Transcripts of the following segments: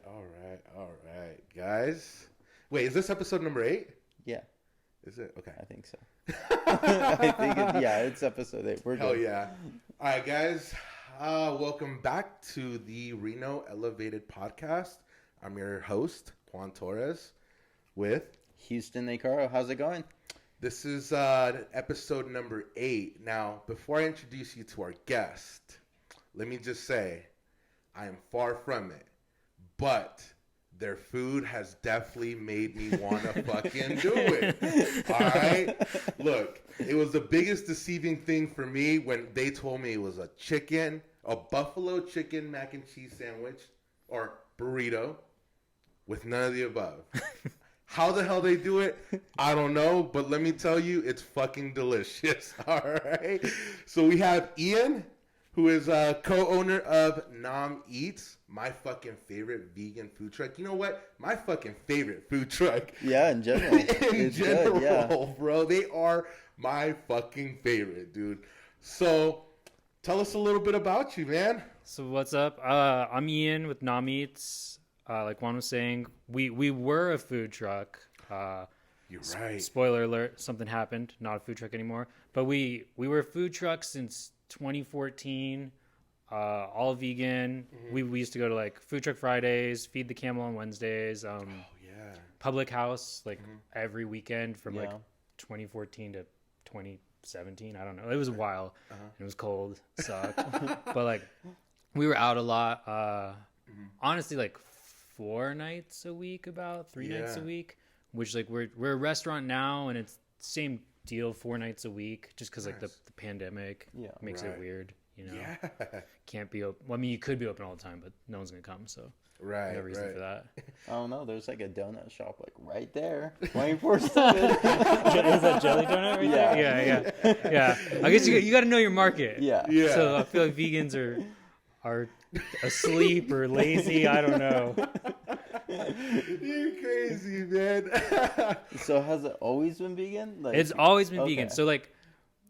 All right, guys. Wait, is this episode number 8? Yeah, Is it? Okay. I think so. I think it's episode 8. We're Hell good. yeah. All right, guys. Welcome back to the Reno Elevated Podcast. I'm your host, Juan Torres, with Houston Acaro. How's it going? This is episode number 8. Now, before I introduce you to our guest, let me just say, I am far from it, but their food has definitely made me want to fucking do it. All right? Look, it was the biggest deceiving thing for me when they told me it was a buffalo chicken mac and cheese sandwich or burrito with none of the above. How the hell they do it, I don't know, but let me tell you, it's fucking delicious. All right? So we have Ian, who is a co-owner of Nom Eats, my fucking favorite vegan food truck. You know what? My fucking favorite food truck. Yeah, in general. in general, good, yeah. bro. They are my fucking favorite, dude. So tell us a little bit about you, man. So what's up? I'm Ian with Nom Eats. Like Juan was saying, we were a food truck. You're right. Spoiler alert, something happened. Not a food truck anymore. But we were a food truck since 2014. All vegan. Mm-hmm. We used to go to like Food Truck Fridays, Feed the Camel on Wednesdays. Public House every weekend from like 2014 to 2017. I don't know. It was a while. It was cold. Sucked. But like we were out a lot. Honestly, like 4 nights a week, about 3 nights a week, which like we're a restaurant now, and it's same deal, 4 nights a week, just because like the pandemic makes it weird, you know. Can't be open. Well, I mean, you could be open all the time, but no one's gonna come, so no reason for that. I don't know. There's like a donut shop like right there, 24/7. Is that jelly donut right there? Yeah. I guess you got to know your market. Yeah. So I feel like vegans are asleep or lazy. I don't know. You're crazy, man. So has it always been vegan? Like, it's always been vegan. So like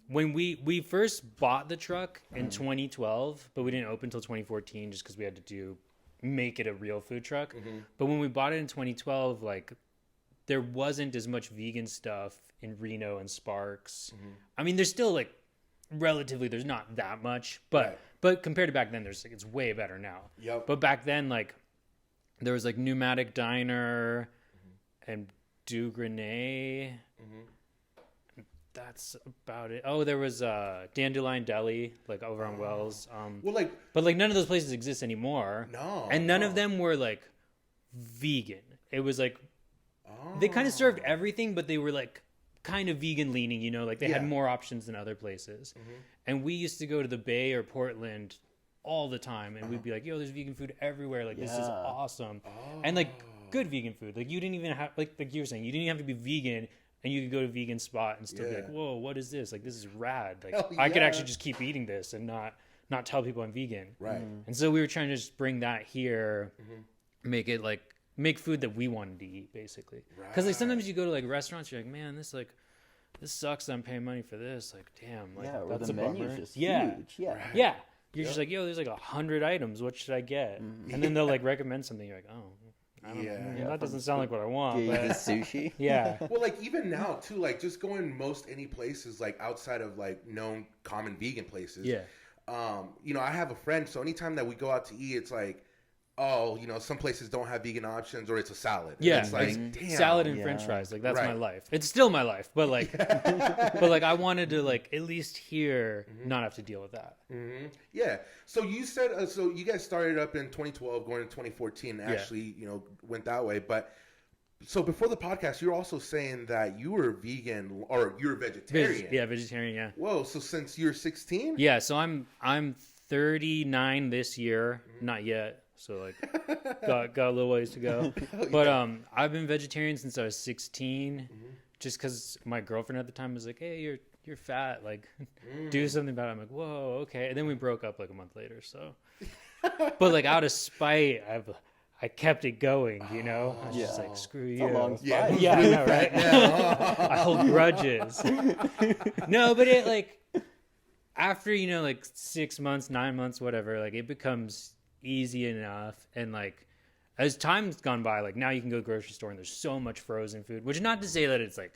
when we first bought the truck in 2012, but we didn't open until 2014 just because we had to make it a real food truck. But when we bought it in 2012, like there wasn't as much vegan stuff in Reno and Sparks. I mean, there's still like relatively, there's not that much, but compared to back then, it's way better now. But back then, like there was like Pneumatic Diner and Du Grenay. That's about it. Oh, there was Dandelion Deli, like over on Wells. But like none of those places exist anymore. No. And none of them were like vegan. It was like they kind of served everything, but they were like kind of vegan leaning, you know, like they had more options than other places. And we used to go to the Bay or Portland all the time, and we'd be like, yo, there's vegan food everywhere, like this is awesome. And like good vegan food, like you didn't even have like you were saying, you didn't even have to be vegan, and you could go to a vegan spot and still be like, whoa, what is this? Like this is rad. Like I could actually just keep eating this and not tell people I'm vegan. And so we were trying to just bring that here, make it like make food that we wanted to eat, basically. Because like sometimes you go to like restaurants, you're like, man, this sucks that I'm paying money for this. Like, damn, like that's the a menu's bummer. just huge. You're just like, yo, there's like 100 items. What should I get? And then they'll like recommend something. You're like, oh, I don't know. That doesn't sound like what I want. But But sushi. Well, like even now too, like just going most any places like outside of like known common vegan places. You know, I have a friend, so anytime that we go out to eat, it's like, oh, you know, some places don't have vegan options, or it's a salad. And it's like, damn. Salad and French fries. Like that's my life. It's still my life, but like, but like I wanted to like at least here not have to deal with that. Yeah. So you said so you guys started up in 2012, going to 2014. Actually, you know, went that way. But so before the podcast, you were also saying that you were vegan or you're vegetarian. Vegetarian. Yeah. Whoa. So since you're 16? Yeah. So I'm 39 this year. Not yet. So like got a little ways to go. But I've been vegetarian since I was 16. Just because my girlfriend at the time was like, hey, you're fat, like do something about it. I'm like, whoa, okay. And then we broke up like a month later. So but like out of spite, I kept it going, you know. I was just like, screw you. It's a long I spite. know, right? I hold grudges. No, but it like after, you know, like 6 months, 9 months, whatever, like it becomes easy enough. And like as time's gone by, like now you can go to the grocery store and there's so much frozen food, which is not to say that it's like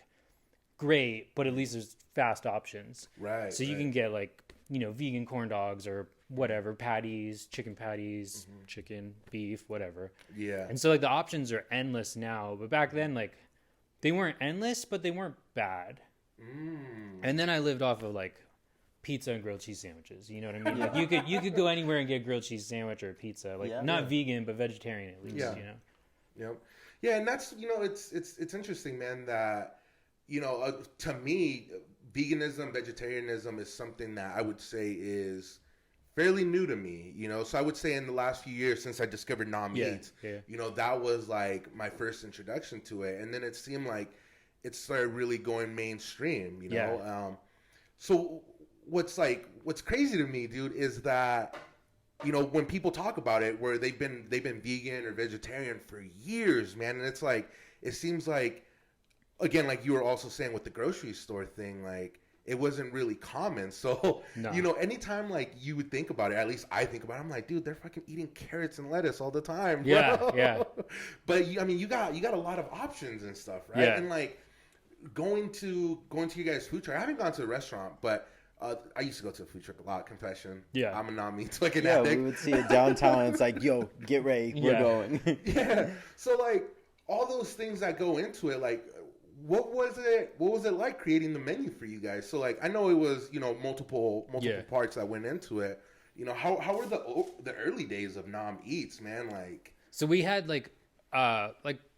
great, but at least there's fast options. Right. So you can get like, vegan corn dogs or whatever, patties, chicken, chicken, beef, whatever. Yeah. And so like the options are endless now, but back then like they weren't endless, but they weren't bad. And then I lived off of like pizza and grilled cheese sandwiches. You know what I mean? Like you could go anywhere and get a grilled cheese sandwich or a pizza, like not vegan but vegetarian at least. Yep. Yeah, and that's it's interesting, man. That to me, veganism, vegetarianism is something that I would say is fairly new to me. So I would say in the last few years since I discovered Nom Eats, that was like my first introduction to it, and then it seemed like it started really going mainstream. So what's crazy to me, dude, is that when people talk about it, where they've been vegan or vegetarian for years, man, and it's like it seems like, again, like you were also saying with the grocery store thing, like it wasn't really common. So anytime like you would think about it, at least I think about it, I'm like, dude, they're fucking eating carrots and lettuce all the time, bro. Yeah. But you got a lot of options and stuff, right? Yeah. And like going to your guys' food truck. I haven't gone to a restaurant, but I used to go to a food truck a lot. Confession. Yeah. I'm a Nom Eats like an addict. addict. We would see it downtown. And it's like, yo, get ready, we're going. Yeah. So like all those things that go into it, like what was it like creating the menu for you guys? So like I know it was multiple parts that went into it. How were the early days of Nom Eats, man? Like, so we had like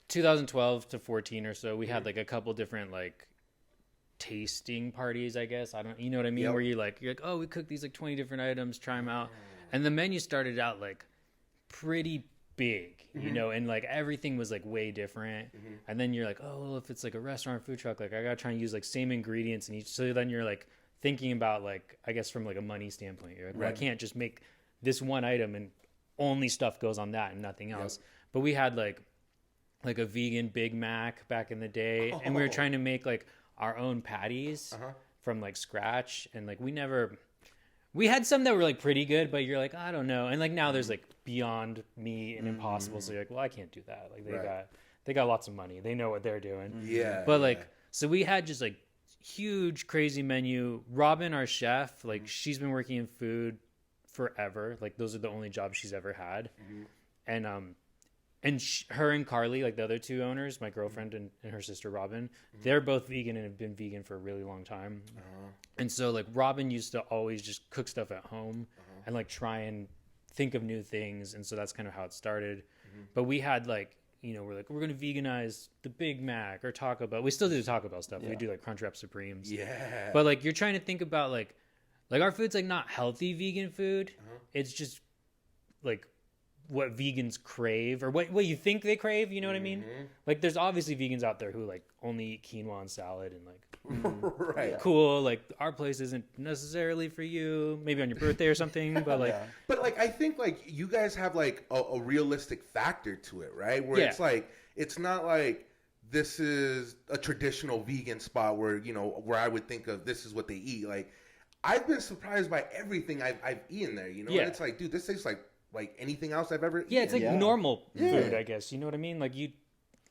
2012 to 14 or so, we had like a couple different like tasting parties, I guess. I don't, you know what I mean? Yep. Where you're like, oh, we cooked these like 20 different items, try them out. And the menu started out like pretty big, and like everything was like way different. And then you're like, oh, well, if it's like a restaurant food truck, like I gotta try and use like same ingredients in each. So then you're like thinking about like, I guess from like a money standpoint, you're like, well, I can't just make this one item and only stuff goes on that and nothing else. But we had like a vegan Big Mac back in the day, and we were trying to make like our own patties from like scratch, and like we had some that were like pretty good, but you're like, I don't know. And like now there's like Beyond Meat and Impossible, so you're like, well, I can't do that. Like they got lots of money, they know what they're doing. But like so we had just like huge crazy menu. Robin, our chef, like she's been working in food forever. Like those are the only jobs she's ever had. And her and Carly, like the other two owners, my girlfriend and her sister Robin, they're both vegan and have been vegan for a really long time. And so like Robin used to always just cook stuff at home and like try and think of new things. And so that's kind of how it started. But we had like, we're like, we're going to veganize the Big Mac or Taco Bell. We still do Taco Bell stuff. We do like Crunchwrap Supremes. Yeah. But like you're trying to think about like our food's like not healthy vegan food. It's just like what vegans crave or what you think they crave, you know what I mean? Like there's obviously vegans out there who like only eat quinoa and salad and like cool, like our place isn't necessarily for you, maybe on your birthday or something, but like but like I think like you guys have like a realistic factor to it, right? Where it's like it's not like this is a traditional vegan spot where where I would think of this is what they eat. Like I've been surprised by everything I've eaten there, and it's like, dude, this tastes like anything else I've ever eaten. Yeah, it's like normal food, I guess. You know what I mean? Like you,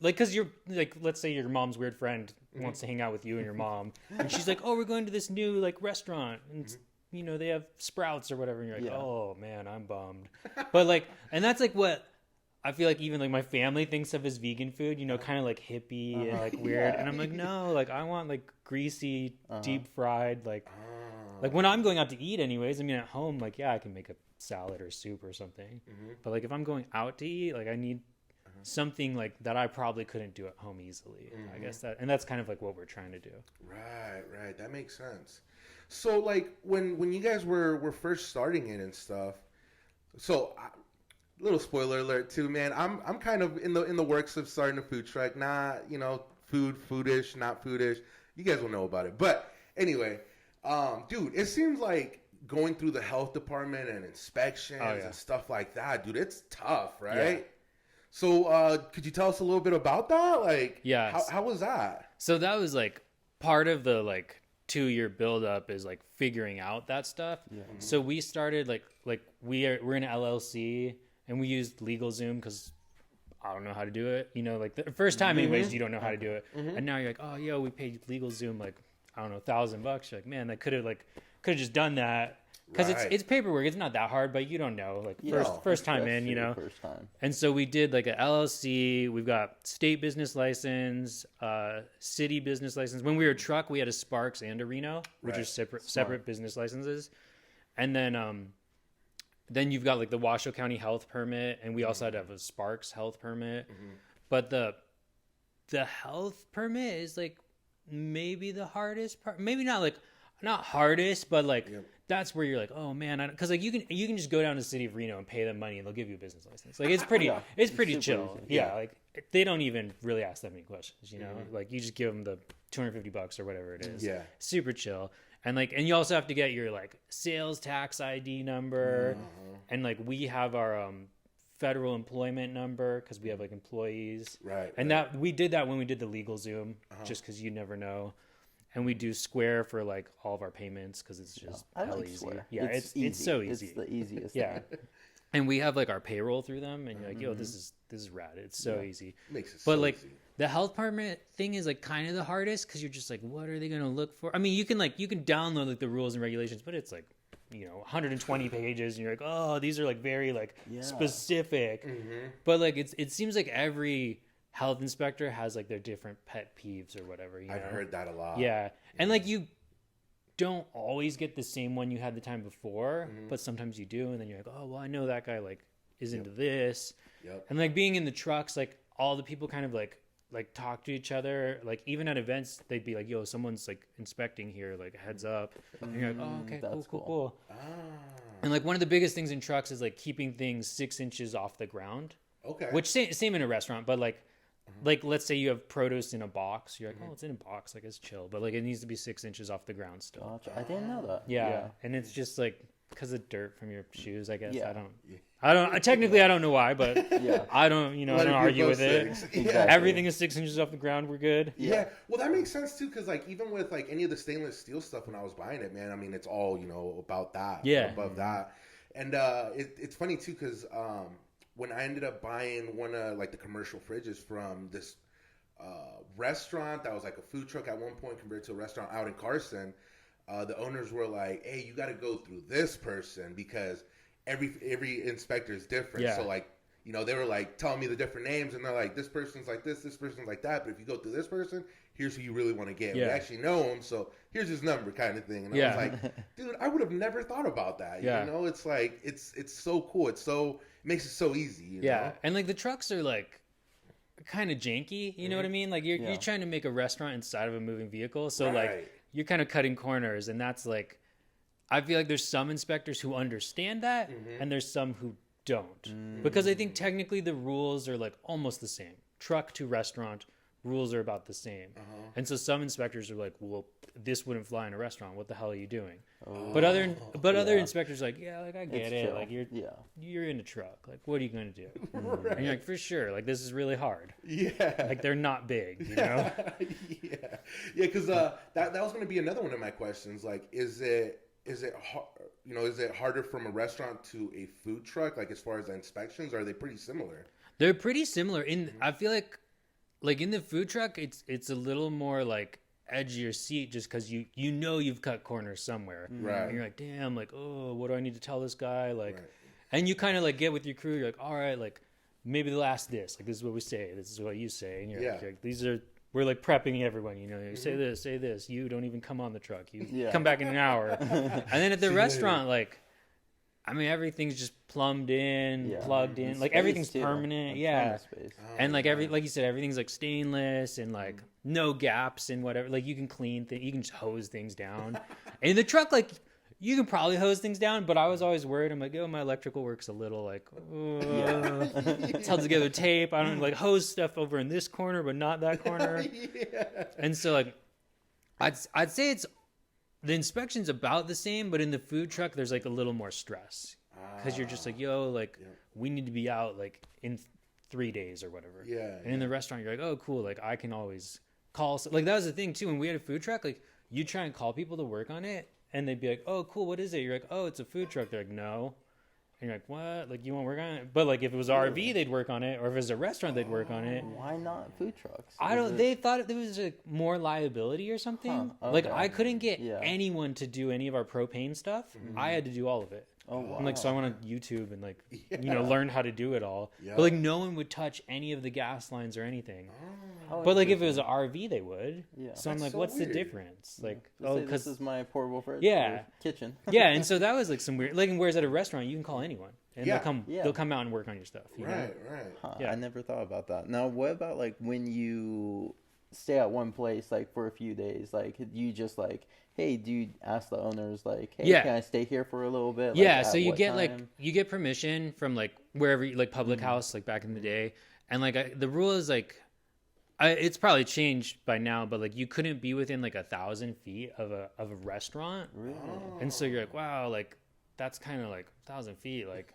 like, cause you're like, let's say your mom's weird friend wants to hang out with you and your mom, and she's like, oh, we're going to this new like restaurant, and they have Sprouts or whatever, and you're like, oh man, I'm bummed. But like, and that's like what I feel like even like my family thinks of as vegan food, kind of like hippie and like weird, and I'm like, no, like I want like greasy, deep fried, like when I'm going out to eat anyways, I mean at home, like I can make a salad or soup or something, but like if I'm going out to eat, like I need something like that I probably couldn't do at home easily. I guess that's kind of like what we're trying to do. Right, that makes sense. So like when you guys were first starting it and stuff, so little spoiler alert too, man, I'm kind of in the works of starting a food truck. Not foodish, not foodish, you guys will know about it, but anyway, dude, it seems like going through the health department and inspections and stuff like that, dude, it's tough, right? So could you tell us a little bit about that? Like, how was that? So that was like part of the like 2-year buildup is like figuring out that stuff. So we started like we're in an LLC and we used LegalZoom because I don't know how to do it. You know, like the first time anyways, you don't know how to do it. And now you're like, oh, yo, we paid LegalZoom like, I don't know, $1,000. You're like, man, I could have just done that. Because it's paperwork. It's not that hard, but you don't know. Like first time in, you know. First time. And so we did like a LLC. We've got state business license, city business license. When we were a truck, we had a Sparks and a Reno, which are separate business licenses. And then you've got like the Washoe County health permit, and we also had to have a Sparks health permit. But the health permit is like maybe the hardest part. Maybe not hardest, but like that's where you're like, oh man, because like you can just go down to the city of Reno and pay them money, and they'll give you a business license. Like it's pretty chill. Easy. Yeah, like they don't even really ask that many questions. You know, like you just give them the $250 or whatever it is. Yeah, super chill. And you also have to get your like sales tax ID number, and like we have our federal employment number because we have like employees. Right. And that we did that when we did the LegalZoom, just because you never know. And we do Square for like all of our payments because it's just hell easy. Square. Yeah, it's so easy. It's the easiest. Yeah. And we have like our payroll through them, and you're like, yo, this is rad. It's so easy. Makes it but so like easy. the health permit thing is like kind of the hardest because you're just like, what are they gonna look for? I mean, you can download like the rules and regulations, but it's like 120 pages, and you're like, oh, these are like very like specific. But like it seems like every health inspector has like their different pet peeves or whatever. I've heard that a lot. Yeah, and like you don't always get the same one you had the time before, but sometimes you do, and then you're like, oh well, I know that guy like is into this. And like being in the trucks, like all the people kind of like talk to each other. Like even at events, they'd be like, yo, someone's like inspecting here, like a heads up. And you're like, oh, okay, cool. And like one of the biggest things in trucks is like keeping things 6 inches off the ground. Okay. Which same in a restaurant, but like let's say you have produce in a box, you're like, oh, it's in a box, like it's chill, but like it needs to be 6 inches off the ground still. Gotcha. I didn't know that. Yeah. And it's just like because of dirt from your shoes, I guess. I don't technically I don't know why, but I don't I don't argue with it. Exactly. Everything is 6 inches off the ground, we're good. Yeah. Well, that makes sense too, because like even with like any of the stainless steel stuff when I was buying it, man, I mean it's all about that. Above that. And it's funny too because when I ended up buying one of like the commercial fridges from this restaurant that was like a food truck at one point converted to a restaurant out in Carson, the owners were like, hey, you got to go through this person because every inspector is different. So like, they were like telling me the different names, and they're like, this person's like this person's like that, but if you go through this person, here's who you really want to get. We actually know him, so here's his number kind of thing. And I was like, dude, I would have never thought about that. It's like it's so cool. It makes it so easy. You know? And like the trucks are like kind of janky, you know what I mean? Like you're trying to make a restaurant inside of a moving vehicle, so like you're kind of cutting corners, and that's like, I feel like there's some inspectors who understand that, and there's some who don't, because I think technically the rules are like almost the same. Truck to restaurant rules are about the same, and so some inspectors are like, well, this wouldn't fly in a restaurant. What the hell are you doing? But other inspectors are like, yeah, like I get it. Chill. Like you're in a truck. Like what are you going to do? And you're like, for sure. Like this is really hard. Like they're not big. Because that was going to be another one of my questions. Like, is it harder from a restaurant to a food truck? Like as far as the inspections, are they pretty similar? They're pretty similar. I feel like in the food truck, it's a little more like edge of your seat just because you've cut corners somewhere. Right. And you're like, damn, like, oh, what do I need to tell this guy? Like, and you kind of like get with your crew. You're like, all right, like maybe they'll ask this. Like this is what we say. This is what you say. And you're like, we're like prepping everyone. You say this. You don't even come on the truck. You come back in an hour. And then at the restaurant, like, I mean, everything's just plumbed in, plugged in. Like everything's permanent. And like like you said, everything's like stainless and like no gaps and whatever. Like you can clean things, you can just hose things down. In the truck, like you can probably hose things down, but I was always worried. I'm like, oh, my electrical work's a little like, it's held together tape. I don't like hose stuff over in this corner, but not that corner. And so like, I'd say the inspection's about the same, but in the food truck, there's like a little more stress because you're just like, yo, like we need to be out like in 3 days or whatever. And in the restaurant, you're like, oh, cool. Like I can always call. Like that was the thing too. When we had a food truck, like you try and call people to work on it, and they'd be like, oh, cool. What is it? You're like, oh, it's a food truck. They're like, no. And you're like, what? Like, you won't work on it? But like, if it was RV, they'd work on it, or if it was a restaurant, they'd work on it. Why not food trucks? They thought there was like more liability or something. Huh, Like, okay. I couldn't get Yeah. anyone to do any of our propane stuff. I had to do all of it. Oh, wow. I'm like, so I went on YouTube and like, learn how to do it all. Yeah. But like, no one would touch any of the gas lines or anything. How But like, if it interesting. was an RV, they would. Yeah. So I'm That's like, so what's weird. the difference? Like, Let's say because this is my portable fridge. Yeah. or kitchen. yeah, and so that was like some weird. Like, whereas at a restaurant, you can call anyone, and Yeah. they'll come out and work on your stuff. You know? Right. Huh, Yeah. I never thought about that. Now, what about like when you stay at one place like for a few days? Like, you just like, hey, do you ask the owners like, hey, Yeah. can I stay here for a little bit? Like, Yeah, at so you what get like time? you get permission from like wherever, like public house, like back in the day, and like the rule is like, it's probably changed by now, but like you couldn't be within like 1,000 feet of a restaurant, Really? and so you're like, wow, like that's kind of like 1,000 feet, like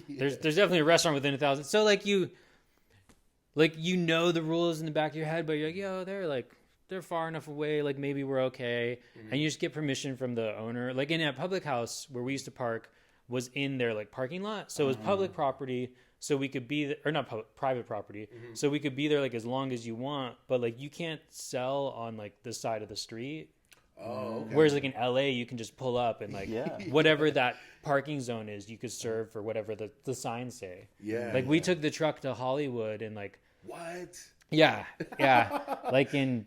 there's definitely a restaurant within 1,000, so like you know the rules in the back of your head, but you're like, yo, they're far enough away, like maybe we're okay. And you just get permission from the owner. Like in a public house where we used to park was in their like parking lot, so it was public property, so we could be or not public, private property, so we could be there like as long as you want, but like you can't sell on like the side of the street. Oh, okay. Whereas like in LA you can just pull up and like Yeah. whatever that parking zone is, you could serve for whatever the signs say. Yeah. Like we took the truck to Hollywood and like What? yeah, like in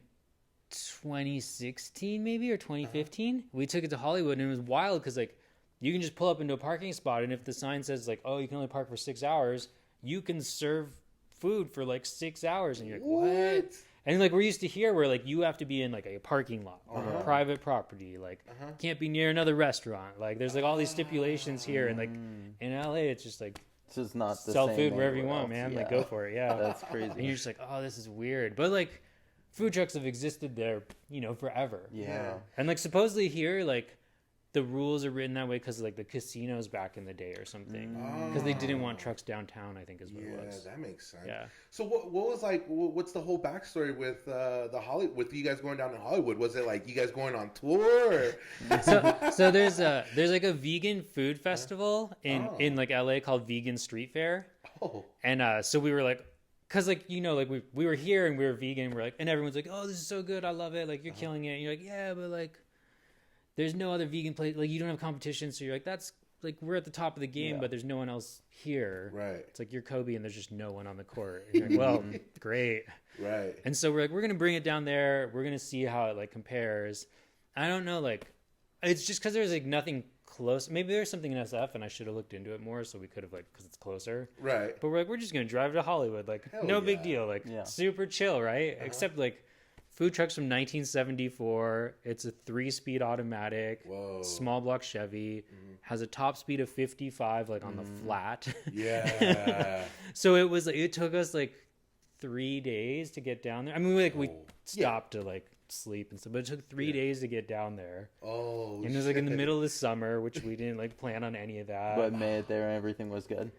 2016 maybe or 2015, we took it to Hollywood, and it was wild because like you can just pull up into a parking spot, and if the sign says like, oh, you can only park for 6 hours, you can serve food for like 6 hours, and you're like, what? And like we're used to here where like you have to be in like a parking lot on a private property, like can't be near another restaurant, like there's like all these stipulations here, and like in LA it's just like It's just not the sell same food wherever you anywhere want, else. man. Yeah. Like go for it, yeah. That's And crazy. you're just like, oh, this is weird. But like food trucks have existed there, forever. Yeah. And like supposedly here, like the rules are written that way because like the casinos back in the day or something. Because they didn't want trucks downtown, I think is what it Yeah, was. that makes sense. Yeah. So what was like? What's the whole backstory with the Hollywood? With you guys going down to Hollywood? Was it like you guys going on tour? Or? So there's like a vegan food festival in like LA called Vegan Street Fair. Oh, And so we were like, because like like we were here and we were vegan, we're like, and everyone's like, oh, this is so good, I love it, like you're killing it. And you're like, yeah, but like there's no other vegan place, like you don't have competition, so you're like, that's like we're at the top of the game, but there's no one else here. right, It's like you're Kobe and there's just no one on the court. And you're like, well, great. right. And so we're like, we're gonna bring it down there. We're gonna see how it like compares. I don't know, like it's just because there's like nothing close. Maybe there's something in SF, and I should have looked into it more, so we could have like because it's closer. Right. But we're like, we're just gonna drive to Hollywood, like Hell no yeah. big deal, like Yeah. super chill, right? Except like food trucks from 1974. It's a 3-speed automatic, Whoa. small block Chevy, has a top speed of 55, like on the flat. Yeah. So it took us like 3 days to get down there. I mean, we stopped to like sleep and stuff, but it took 3 days to get down there. Oh. And it was like in the shit. middle of the summer, which we didn't like plan on any of that. But made it there and everything was good.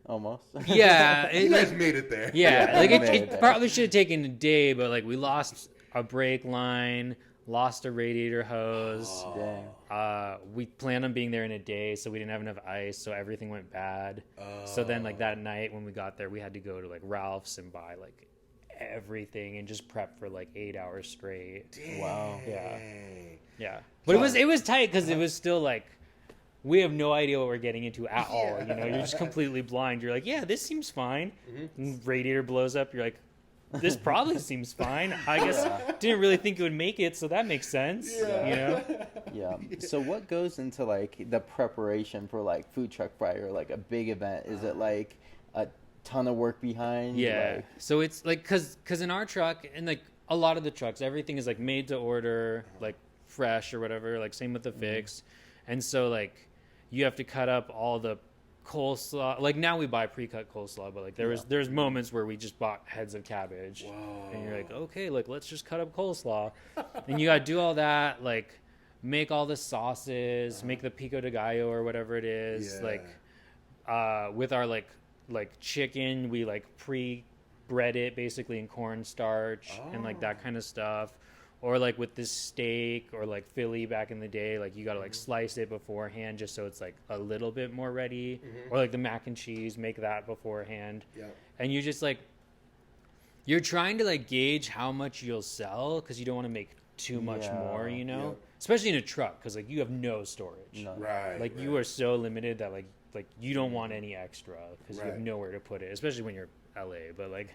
Almost. Yeah, You it, guys like, made it there. yeah, like made it it there. probably should have taken a day, but like we lost a brake line, lost a radiator hose. Dang. We planned on being there in a day, so we didn't have enough ice, so everything went bad. So then like that night when we got there, we had to go to like Ralph's and buy like everything and just prep for like 8 hours straight. Wow. Yeah. Yeah, but it was tight because it was still like we have no idea what we're getting into at all. You know, you're just completely blind. You're like, yeah, this seems fine. And radiator blows up. You're like, this probably seems fine. I guess didn't really think it would make it, so that makes sense. Yeah. You know? Yeah. So what goes into like the preparation for like food truck Friday or like a big event? Is it like a ton of work behind? Yeah. Like, So it's like cause in our truck and like a lot of the trucks, everything is like made to order, like fresh or whatever. Like same with the fix, and so like you have to cut up all the coleslaw. Like now we buy pre-cut coleslaw, but like there's moments where we just bought heads of cabbage, and you're like, okay, like let's just cut up coleslaw, and you gotta do all that, like make all the sauces, make the pico de gallo or whatever it is, Yeah. like with our like chicken, we like pre-bread it basically in cornstarch and like that kind of stuff. Or like with this steak or like Philly back in the day, like you gotta like slice it beforehand just so it's like a little bit more ready. Or like the mac and cheese, make that beforehand. Yeah. And you just like, you're trying to like gauge how much you'll sell because you don't want to make too much more, you know? Yeah. Especially in a truck because like you have no storage. No. Right. Like you are so limited that like you don't want any extra because you have nowhere to put it, especially when you're LA. But like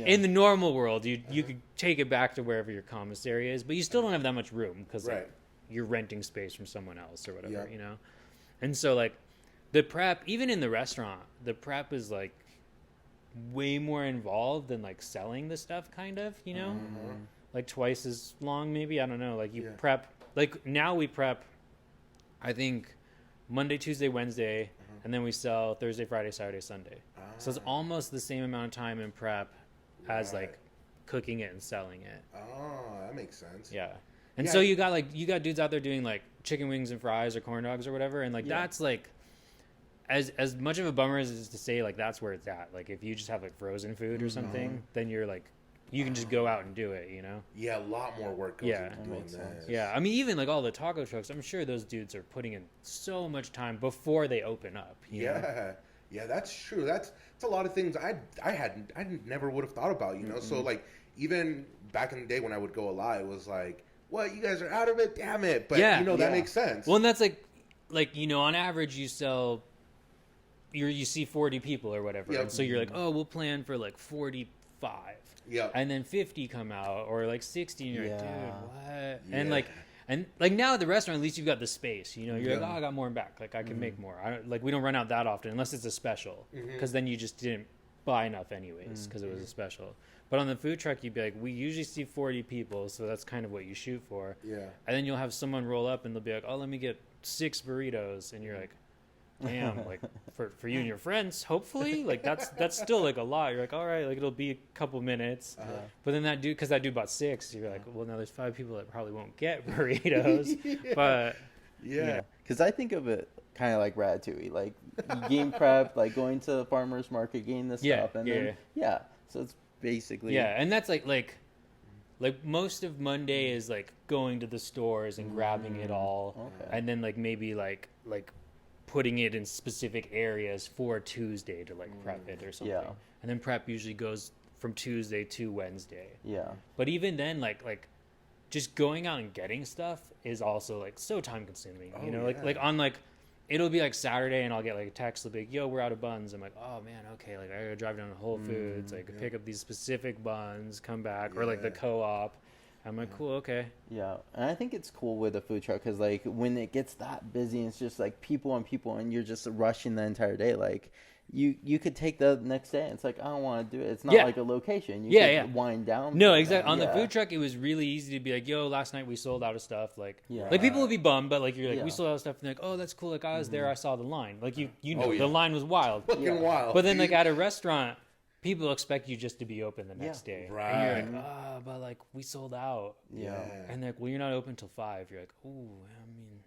in the normal world, you could take it back to wherever your commissary is, but you still don't have that much room because like, you're renting space from someone else or whatever, you know. And so like the prep, even in the restaurant, the prep is like way more involved than like selling the stuff, kind of, you know, like twice as long, maybe. I don't know. Like you prep, like now we prep, I think Monday, Tuesday, Wednesday, and then we sell Thursday, Friday, Saturday, Sunday. So it's almost the same amount of time in prep as like cooking it and selling it. Oh, that makes sense. Yeah. And so you got dudes out there doing like chicken wings and fries or corn dogs or whatever, and like that's like as much of a bummer as it is to say like that's where it's at. Like if you just have like frozen food or something, then you're like you can just go out and do it, you know? Yeah, a lot more work goes into doing that. Yeah, I mean, even like all the taco trucks, I'm sure those dudes are putting in so much time before they open up. You know? Yeah, that's true. That's a lot of things I never would have thought about, you know? So like even back in the day when I would go a lot, it was like, what, you guys are out of it? Damn it. But you know, that makes sense. Well, and that's like, you know, on average you you see 40 people or whatever. And so you're like, oh, we'll plan for like 45. Yeah. And then 50 come out or like 60 and you're like, dude, what? And like now at the restaurant, at least you've got the space, you know, you're like, oh, I got more in back. Like I can make more. We don't run out that often unless it's a special because then you just didn't buy enough anyways because it was a special. But on the food truck, you'd be like, we usually see 40 people. So that's kind of what you shoot for. Yeah. And then you'll have someone roll up and they'll be like, oh, let me get 6 burritos. And you're like, damn, like for you and your friends, hopefully, like that's still like a lot. You're like, all right, like it'll be a couple minutes, but then that dude bought 6. You're like, well, now there's 5 people that probably won't get burritos, but because I think of it kind of like Ratatouille, like you game prep, like going to the farmer's market, getting the stuff, and then so it's basically and that's like most of Monday is like going to the stores and grabbing it all, and then like maybe like putting it in specific areas for Tuesday to like prep it or something. Yeah. And then prep usually goes from Tuesday to Wednesday. Yeah. But even then, like just going out and getting stuff is also like so time consuming. You know, like on like it'll be like Saturday and I'll get like a text, they'll be like, yo, we're out of buns. I'm like, oh man, okay, like I gotta drive down to Whole Foods, like pick up these specific buns, come back, or like the co-op. I'm like, cool, okay. Yeah, and I think it's cool with a food truck because, like, when it gets that busy, and it's just, like, people and you're just rushing the entire day. Like, you could take the next day, and it's like, I don't want to do it. It's not like a location. You could wind down. No, exactly. On the food truck, it was really easy to be like, yo, last night we sold out of stuff. Like, like people would be bummed, but, like, you're like, we sold out of stuff. And they're like, oh, that's cool. Like, I was there. I saw the line. Like, you know, the line was wild. Fucking wild. But then, like, at a restaurant, people expect you just to be open the next day. Right. And you're like, oh, but like we sold out. Yeah. And they're like, well, you're not open till 5. You're like, oh, I mean,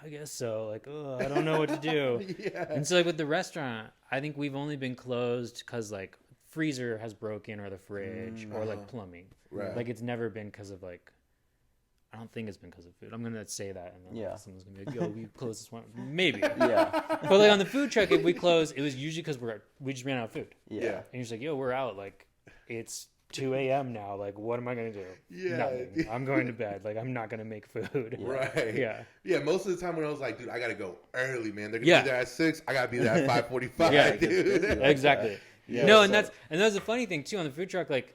I guess so. Like, oh, I don't know what to do. And so like with the restaurant, I think we've only been closed because like freezer has broken or the fridge or like plumbing. Right. Like it's never been because of like, I don't think it's been because of food. I'm going to say that. And then someone's going to be like, yo, we closed this one. Maybe. But like on the food truck, if we closed, it was usually because we just ran out of food. Yeah. And you're just like, yo, we're out. Like, it's 2 a.m. now. Like, what am I going to do? Yeah. Nothing. I'm going to bed. Like, I'm not going to make food. Right. Yeah. Yeah, most of the time when I was like, dude, I got to go early, man. They're going to be there at 6. I got to be there at 5:45, dude. Exactly. No, and that's the funny thing, too, on the food truck, like,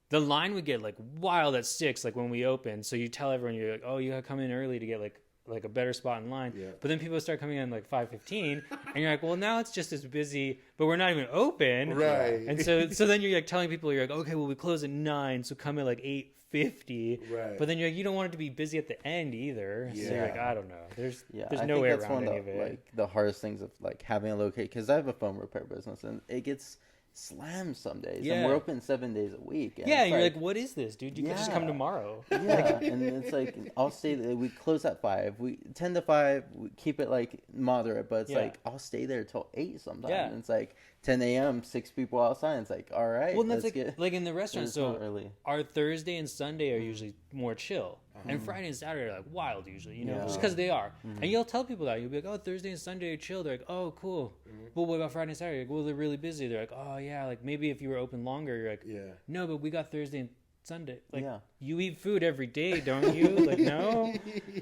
the line would get like wild at 6, like when we open. So you tell everyone, you're like, oh, you gotta come in early to get like a better spot in line. Yeah. But then people start coming in like 5:15, and you're like, well, now it's just as busy, but we're not even open. Right. And so then you're like telling people, you're like, okay, well we close at 9, so come at like 8:50. Right. But then you're like, you don't want it to be busy at the end either. Yeah. So you're like, I don't know. There's no way around any of it. Like the hardest things of like having a location, because I have a phone repair business, and it gets slammed some days, Yeah. and we're open 7 days a week. And Yeah, it's you're like, what is this, dude? You could just come Yeah. tomorrow. yeah, and it's like I'll stay there. We close at 5. We 10 to 5. We keep it like moderate, but it's Yeah. like I'll stay there till 8 sometimes. Yeah. And it's like 10 a.m. 6 people outside. And it's like, all right, Well, and that's let's like, get. like in the restaurant. It's not So early. our Thursday and Sunday are usually more chill, and Friday and Saturday are like wild usually, you know, Yeah. just because they are. And you'll tell people that you'll be like, oh, Thursday and Sunday are chill. They're like, oh, cool. But what about Friday and Saturday? Like, well, they're really busy. They're like, oh yeah, like maybe if you were open longer, you're like, Yeah. no, but we got Thursday and Sunday. Like, Yeah. you eat food every day, don't you? Like, no.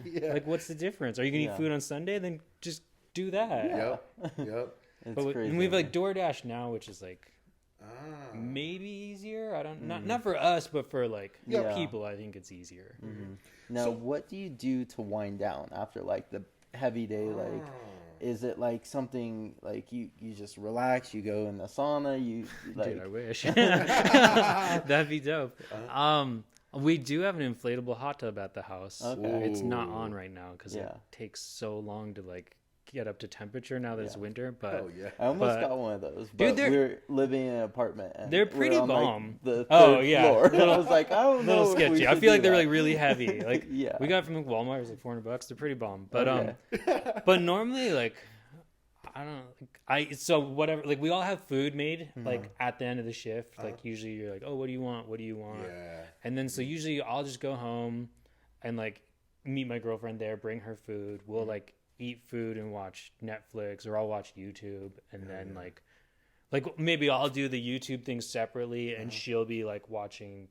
Yeah. Like, what's the difference? Are you gonna Yeah. eat food on Sunday? Then just do that. Yep. Yep. It's But crazy. and we have like DoorDash now, which is like Ah. maybe easier. I don't not for us, but for like Yeah. people, I think it's easier. Now, So- what do you do to wind down after like the heavy day? Like, is it like something like you just relax? You go in the sauna. You like. Dude, I wish. That'd be dope. We do have an inflatable hot tub at the house. Okay. It's not on right now because Yeah. it takes so long to like get up to temperature now that it's winter. But Oh yeah. I almost But- got one of those, Dude, but they're- we're living in an apartment. And They're we're pretty on, like, bomb. the third Oh, yeah. floor. And I was like, I don't a know. little if we sketchy. I should feel do like they're that. like really heavy. Like Yeah. we got it from Walmart. It was like $400. They're pretty bomb. But Okay. but normally like I don't know. So whatever. Like we all have food made like at the end of the shift. Like usually you're like, oh, what do you want? What do you want? Yeah. And then so usually I'll just go home and like meet my girlfriend there, bring her food. We'll like eat food and watch Netflix, or I'll watch YouTube, and then like maybe I'll do the YouTube thing separately, and she'll be like watching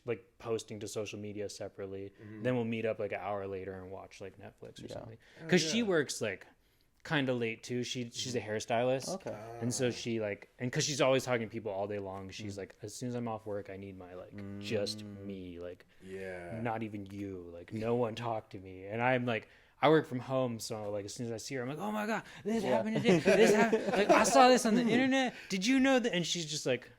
like posting to social media separately. Then we'll meet up like an hour later and watch like Netflix or something. Because she works like kind of late too. She's a hairstylist. Okay. And so she like, and because she's always talking to people all day long, she's like, as soon as I'm off work, I need my like just me, like Yeah. not even you, like no one talk to me. And I'm like, I work from home, so like as soon as I see her, I'm like, oh my god, this happened today. This happened. Like I saw this on the internet. Did you know that? And she's just like,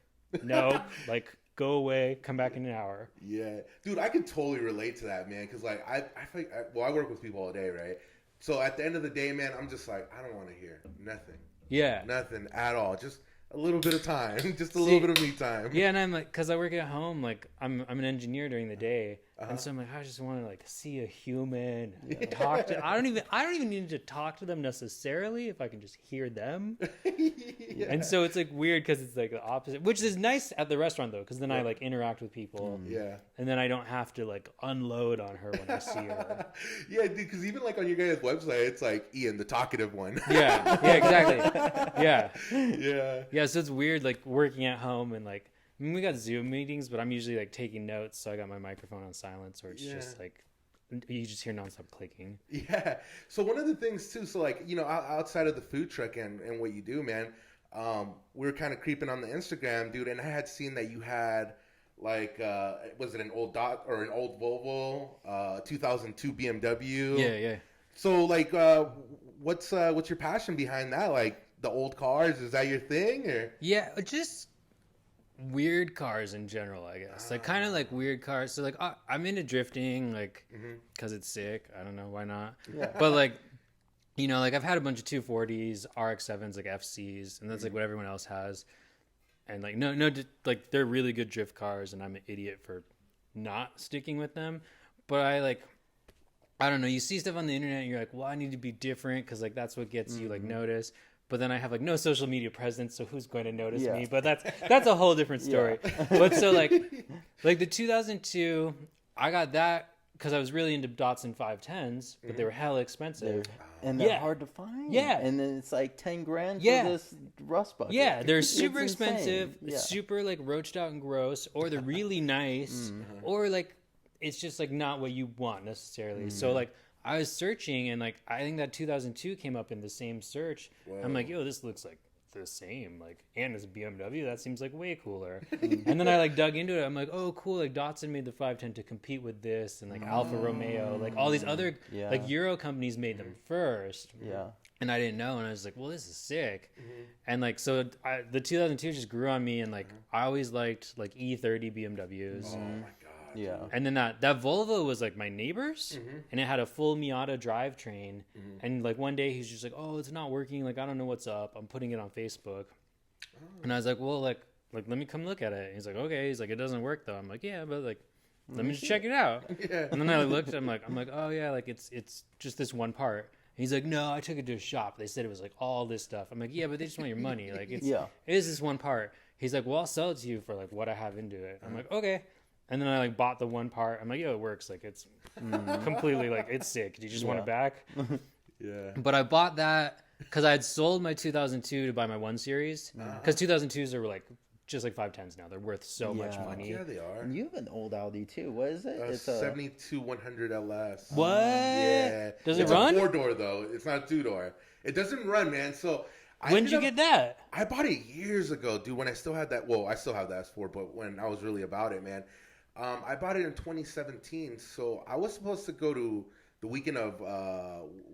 no, like go away, come back in an hour. Yeah, dude, I can totally relate to that, man. Because like I feel like I work with people all day, right? So at the end of the day, man, I'm just like, I don't want to hear nothing, Yeah. nothing at all. Just a little bit of time, just a little bit of me time. Yeah, and I'm like, cause I work at home, like I'm an engineer during the day, and so I'm like, I just want to like see a human, talk to. I don't even need to talk to them necessarily if I can just hear them. Yeah. And so it's like weird because it's like the opposite, which is nice at the restaurant though, because then I like interact with people, Yeah. and then I don't have to like unload on her when I see her. Yeah, dude, because even like on your guys' website, it's like Ian, the talkative one. Yeah, exactly. Yeah. Yeah. Yeah, so it's weird, like working at home and like I mean, we got Zoom meetings, but I'm usually like taking notes, so I got my microphone on silence, or it's just like you just hear nonstop clicking. Yeah. So one of the things too, so like outside of the food truck and what you do, man, we were kind of creeping on the Instagram, dude, and I had seen that you had like was it an old Dodge or an old Volvo, 2002 BMW? Yeah. So like, what's your passion behind that? Like the old cars, is that your thing or? Yeah, just weird cars in general, I guess. Like kind of like weird cars. So like I'm into drifting, like because it's sick. I don't know why not. Yeah. But like, like I've had a bunch of 240s, RX-7s, like FCs, and that's like what everyone else has. And like no, like they're really good drift cars, and I'm an idiot for not sticking with them. But I don't know. You see stuff on the internet, and you're like, well, I need to be different because like that's what gets you like noticed. But then I have like no social media presence, so who's going to notice me? But that's a whole different story. Yeah. But so like the 2002, I got that because I was really into Datsun 510s, but they were hella expensive. And they're Yeah. hard to find. Yeah. And then it's like 10 grand Yeah. for this rust bucket. Yeah, they're It's super insane. expensive, Yeah. super like roached out and gross, or they're really nice, or like it's just like not what you want necessarily. So like I was searching, and like I think that 2002 came up in the same search. I'm like, yo, this looks like the same. Like, and it's a BMW. That seems like way cooler. And then I like dug into it. I'm like, oh, cool. Like Datsun made the 510 to compete with this, and like Alfa Romeo, like all these other like Euro companies made them first. Yeah. And I didn't know, and I was like, well, this is sick. And like so the 2002 just grew on me, and like I always liked like E30 BMWs. Oh my god. Yeah. And then that Volvo was like my neighbor's, and it had a full Miata drivetrain. And like one day he's just like, oh, it's not working. Like, I don't know what's up. I'm putting it on Facebook. And I was like, well, like let me come look at it. And he's like, okay. He's like, it doesn't work though. I'm like, yeah, but like, let me just check it out. Yeah. And then I looked. I'm like, oh yeah, like it's just this one part. And he's like, no, I took it to a shop. They said it was like all this stuff. I'm like, yeah, but they just want your money. Like it is this one part. He's like, well, I'll sell it to you for like what I have into it. I'm like, okay. And then I like bought the one part. I'm like, yo, it works. Like it's completely like it's sick. Do you just want it back? Yeah. But I bought that because I had sold my 2002 to buy my 1 Series. Because 2002s are like just like 510s now. They're worth so much money. Yeah, they are. You have an old Audi too. What is it? It's a 72 100 LS. What? Yeah. Does it it's run? It's a 4-door though. It's not a 2-door. It doesn't run, man. So when did you get that? I bought it years ago, dude. When I still had that. Well, I still have the S4, but when I was really about it, man. I bought it in 2017. So I was supposed to go to the weekend of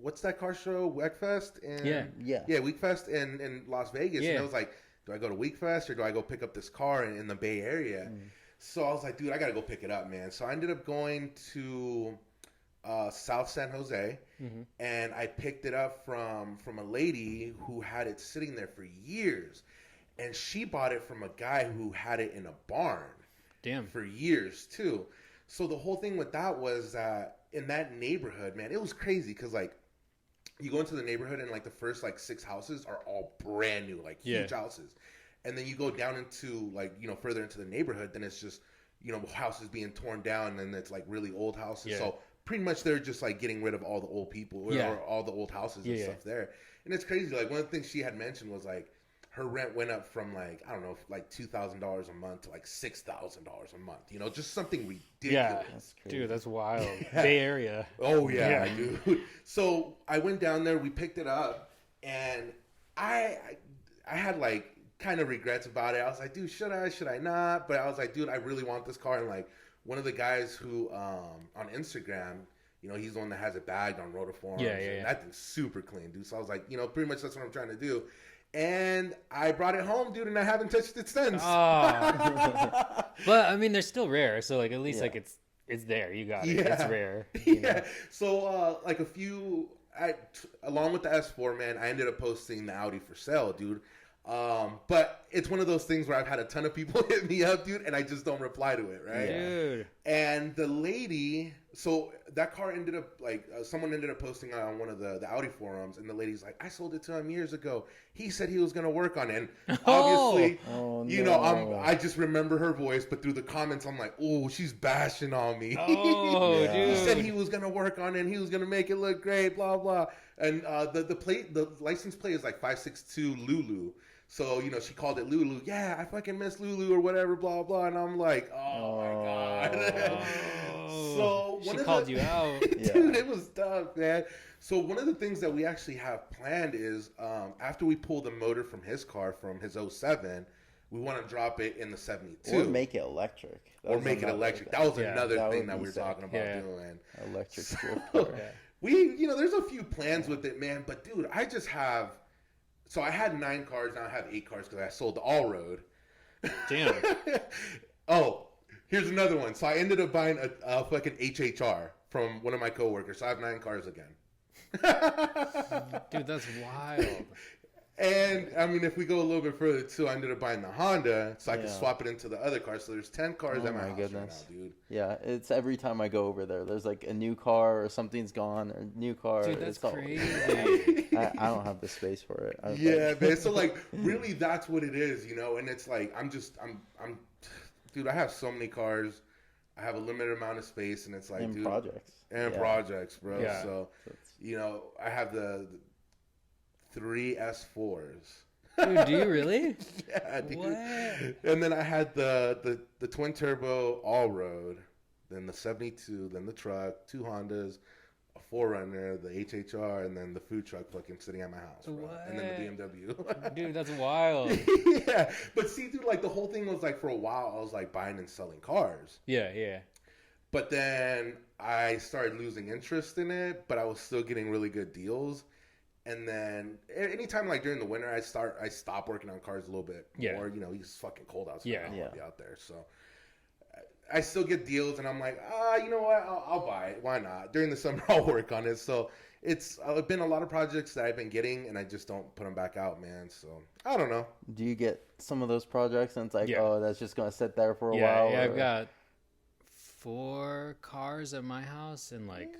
what's that car show? WeekFest and WeekFest in Las Vegas. Yeah. And I was like, do I go to WeekFest or do I go pick up this car in the Bay Area? So I was like, dude, I gotta go pick it up, man. So I ended up going to South San Jose, and I picked it up from a lady who had it sitting there for years, and she bought it from a guy who had it in a barn. Damn. For years too. So the whole thing with that was that in that neighborhood, man, it was crazy because like you go into the neighborhood and like the first like 6 houses are all brand new, like huge houses, and then you go down into like further into the neighborhood, then it's just houses being torn down, and it's like really old houses. So pretty much they're just like getting rid of all the old people or all the old houses and stuff there. And it's crazy. Like one of the things she had mentioned was like her rent went up from like, I don't know, like $2,000 a month to like $6,000 a month. Just something ridiculous. Yeah, dude, that's wild. Bay Area. Oh yeah, dude. So I went down there, we picked it up, and I had like kind of regrets about it. I was like, dude, should I not? But I was like, dude, I really want this car. And like one of the guys who on Instagram, he's the one that has it bagged on Rotoforums. And that thing's super clean, dude. So I was like, pretty much that's what I'm trying to do. And I brought it home, dude, and I haven't touched it since. Oh. But I mean, they're still rare, so like at least like it's there. You got it. It's rare. Yeah. So like along with the S4, man, I ended up posting the Audi for sale, dude. But it's one of those things where I've had a ton of people hit me up, dude, and I just don't reply to it, right? Dude. And the lady, so that car ended up like someone ended up posting on one of the Audi forums, and the lady's like, I sold it to him years ago. He said he was gonna work on it. And obviously, I just remember her voice, but through the comments, I'm like, oh, she's bashing on me. Oh, dude. He said he was gonna work on it, and he was gonna make it look great, blah blah. And the license plate is like 562 Lulu. So, she called it Lulu. Yeah, I fucking miss Lulu or whatever, blah, blah. And I'm like, oh my God. So she called you out. Dude, it was tough, man. So one of the things that we actually have planned is after we pull the motor from his car, from his 07, we want to drop it in the 72. Or make it electric. That was another thing that we were talking about doing. Electric drift car. There's a few plans with it, man. But, dude, I just have... So I had 9 cars, now I have 8 cars because I sold the all-road. Damn. Oh, here's another one. So I ended up buying a fucking HHR from one of my coworkers. So I have 9 cars again. Dude, that's wild. And, I mean, if we go a little bit further, too, I ended up buying the Honda so I could swap it into the other car. So there's 10 cars at my house right now, dude. Yeah, it's every time I go over there. There's like a new car or something's gone or a new car. Dude, that's crazy. I don't have the space for it. Yeah, man. So, like, really that's what it is, And it's like, dude, I have so many cars. I have a limited amount of space, and it's like, and dude. Projects, bro. Yeah. So, I have the 3 S4s. Dude, do you really? Yeah, dude. What? And then I had the twin turbo all road, then the 72, then the truck, 2 Hondas, a 4Runner, the HHR, and then the food truck fucking sitting at my house, bro. And then the BMW. Dude, that's wild. Yeah, but see, dude, like the whole thing was like for a while I was like buying and selling cars. Yeah. But then I started losing interest in it, but I was still getting really good deals. And then anytime like during the winter, I stop working on cars a little bit more. It's fucking cold outside. I don't want to be out there. So I still get deals, and I'm like, you know what? I'll buy it. Why not? During the summer, I'll work on it. So it's been a lot of projects that I've been getting, and I just don't put them back out, man. So I don't know. Do you get some of those projects, and it's like, Yeah. oh, that's just gonna sit there for a while? Yeah, or... I've got 4 cars at my house and like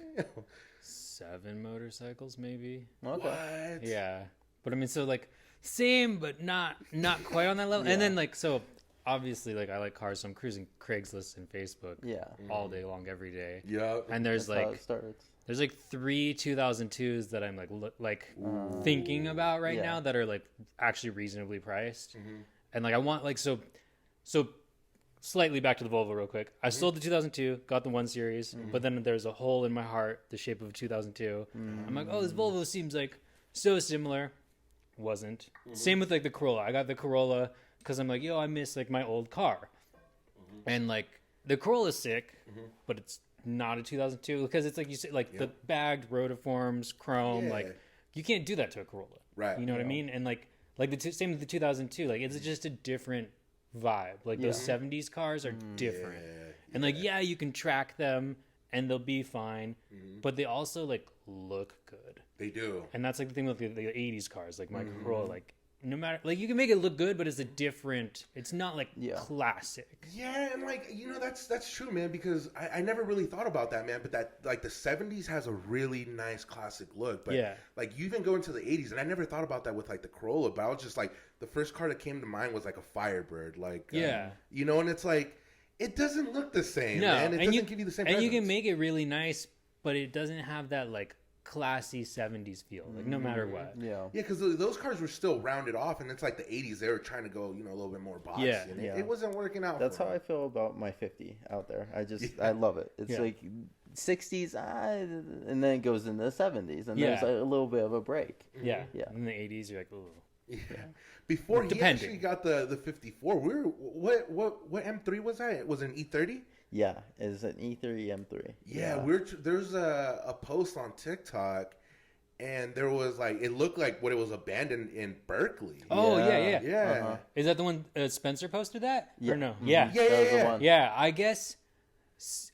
7 motorcycles, maybe. Okay. What? Yeah, but I mean, so like same, but not quite on that level. Yeah. And then like so. Obviously, like I like cars, so I'm cruising Craigslist and Facebook Yeah. all day long, every day. Yeah. And there's That's how like it starts. there's like 3 2002s that I'm like thinking about right Yeah. now that are like actually reasonably priced. Mm-hmm. And like I want like so slightly back to the Volvo real quick. I sold the 2002, got the 1 Series, but then there's a hole in my heart, the shape of a 2002. I'm like, oh, this Volvo seems like so similar. Wasn't. Same with like the Corolla. I got the Corolla because I'm like, yo, I miss like my old car. And like the Corolla's sick, but it's not a 2002 because it's like you said, like the bagged rotiforms, chrome, like you can't do that to a Corolla. Right. You know what I mean? And like the same with the 2002, like it's just a different vibe. Like those 70s cars are different. And like, yeah, you can track them and they'll be fine, but they also like look good. They do. And that's like the thing with the 80s cars, like my Corolla, like no matter, like you can make it look good, but it's a different, it's not like classic. Yeah, and like, you know, that's true, man, because I never really thought about that, man, but that, like, the 70s has a really nice classic look, but like, you even go into the 80s, and I never thought about that with like the Corolla, but I was just like, the first car that came to mind was like a Firebird, like, you know, and it's like, it doesn't look the same, man. It doesn't give you the same and presence. you can make it really nice, but it doesn't have that like classy 70s feel, like no matter what. Yeah, because those cars were still rounded off, and it's like the 80s, they were trying to go, you know, a little bit more boxy, and it wasn't working out. That's how I feel about my 50 out there. I love it. It's like 60s, and then it goes into the 70s, and there's a little bit of a break. Yeah. In the 80s, you're like, ooh. Yeah. Before he actually got the 54, what M3 was that? Was it an E30? Yeah, it's an E30 M3. Yeah, there's a post on TikTok, and there was like, it looked like what it was abandoned in Berkeley. Oh yeah. Uh-huh. Is that the one Spencer posted that? Yeah. Or no? Mm-hmm. Yeah. That was the one. Yeah, I guess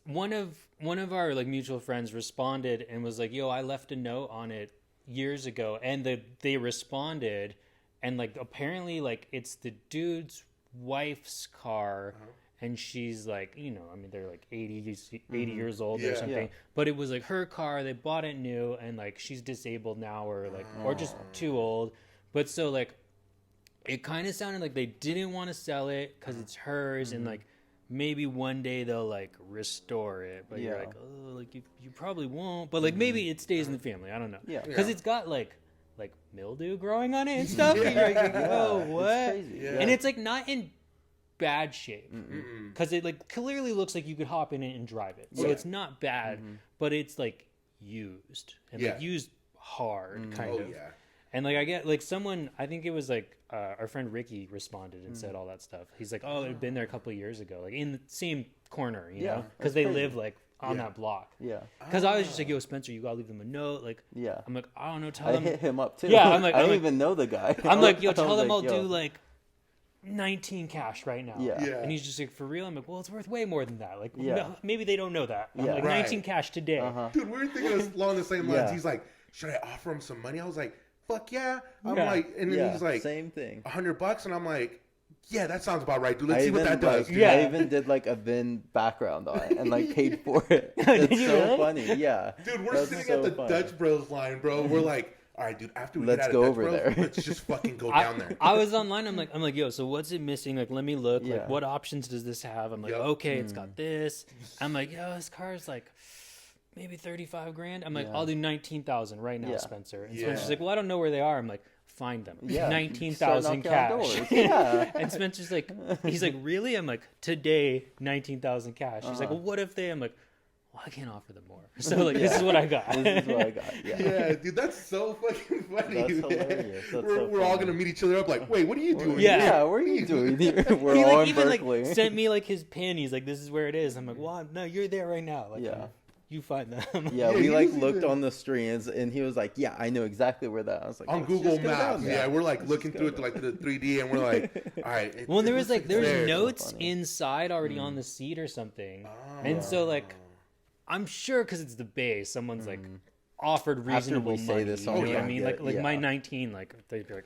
one of our like mutual friends responded and was like, "Yo, I left a note on it years ago," and they responded, and like apparently like it's the dude's wife's car. And she's like, you know, I mean, they're like 80 years old or something. Yeah. But it was like her car. They bought it new, and like she's disabled now, or like, or just too old. But so like, it kind of sounded like they didn't want to sell it because it's hers, and like maybe one day they'll like restore it. But you're like, oh, like you probably won't. But like maybe it stays in the family. I don't know. Yeah. Because it's got like mildew growing on it and stuff. And you're like, oh, what? It's crazy. And it's like not in bad shape because it like clearly looks like you could hop in it and drive it, so it's not bad, but it's like used and like used hard kind of. And like I get like someone, I think it was like our friend Ricky responded and said all that stuff. He's like, oh, it had been there a couple of years ago, like in the same corner, you know, because they live like on that block. Because I was just like, yo, Spencer, you gotta leave them a note. Like, I'm like, I don't know, tell them. I hit him up too. I'm like, I don't even know the guy. I'm like, yo, tell them I'll do like 19 cash right now. And he's just like, for real? I'm like, well, it's worth way more than that. Like, maybe they don't know that. I'm like, 19 cash today. Dude, we were thinking along the same lines. He's like, should I offer him some money? I was like, fuck yeah. I'm like, and then he's like, same thing. $100, and I'm like, yeah, that sounds about right, dude. Let's see what that does. Dude, I even did like a VIN background on it and like paid for it. It's so funny. Yeah. Dude, we're sitting at the Dutch Bros line, bro. We're like, all right, dude, after we get out of Dutch Bros, let's just fucking go down there. I was online. I'm like, yo, so what's it missing? Like, let me look. Like, what options does this have? I'm like, okay, it's got this. I'm like, yo, this car is like maybe 35 grand. I'm like, I'll do 19,000 right now, Spencer. And Spencer's like, well, I don't know where they are. I'm like, find them. 19,000 cash. And Spencer's like, he's like, really? I'm like, today 19,000 cash. He's like, well, what if they? I'm like, well, I can't offer them more. So like, this is what I got. This is what I got. Yeah, dude, that's so fucking funny. That's hilarious. We're all gonna meet each other up. Like, wait, what are you doing? Yeah, what are you doing here? We're he all like in even Berkeley. like sent me like his pin. He's like, this is where it is. I'm like, well, no, you're there right now. Like, you find them. Yeah, Yeah, we he like doesn't looked even- on the streams, and he was like, "Yeah, I know exactly where that." I was like, On "Let's Google just go down Maps, there." yeah, we're like Let's looking just through go it like the 3D, and we're like, all right. Well, there was looks there. notes funny. inside already on the seat or something, Oh. and so like I'm sure because it's the base, someone's like offered reasonable we say money. this, You know someone what I will mean? get- Like my yeah. 19, like they'd be like,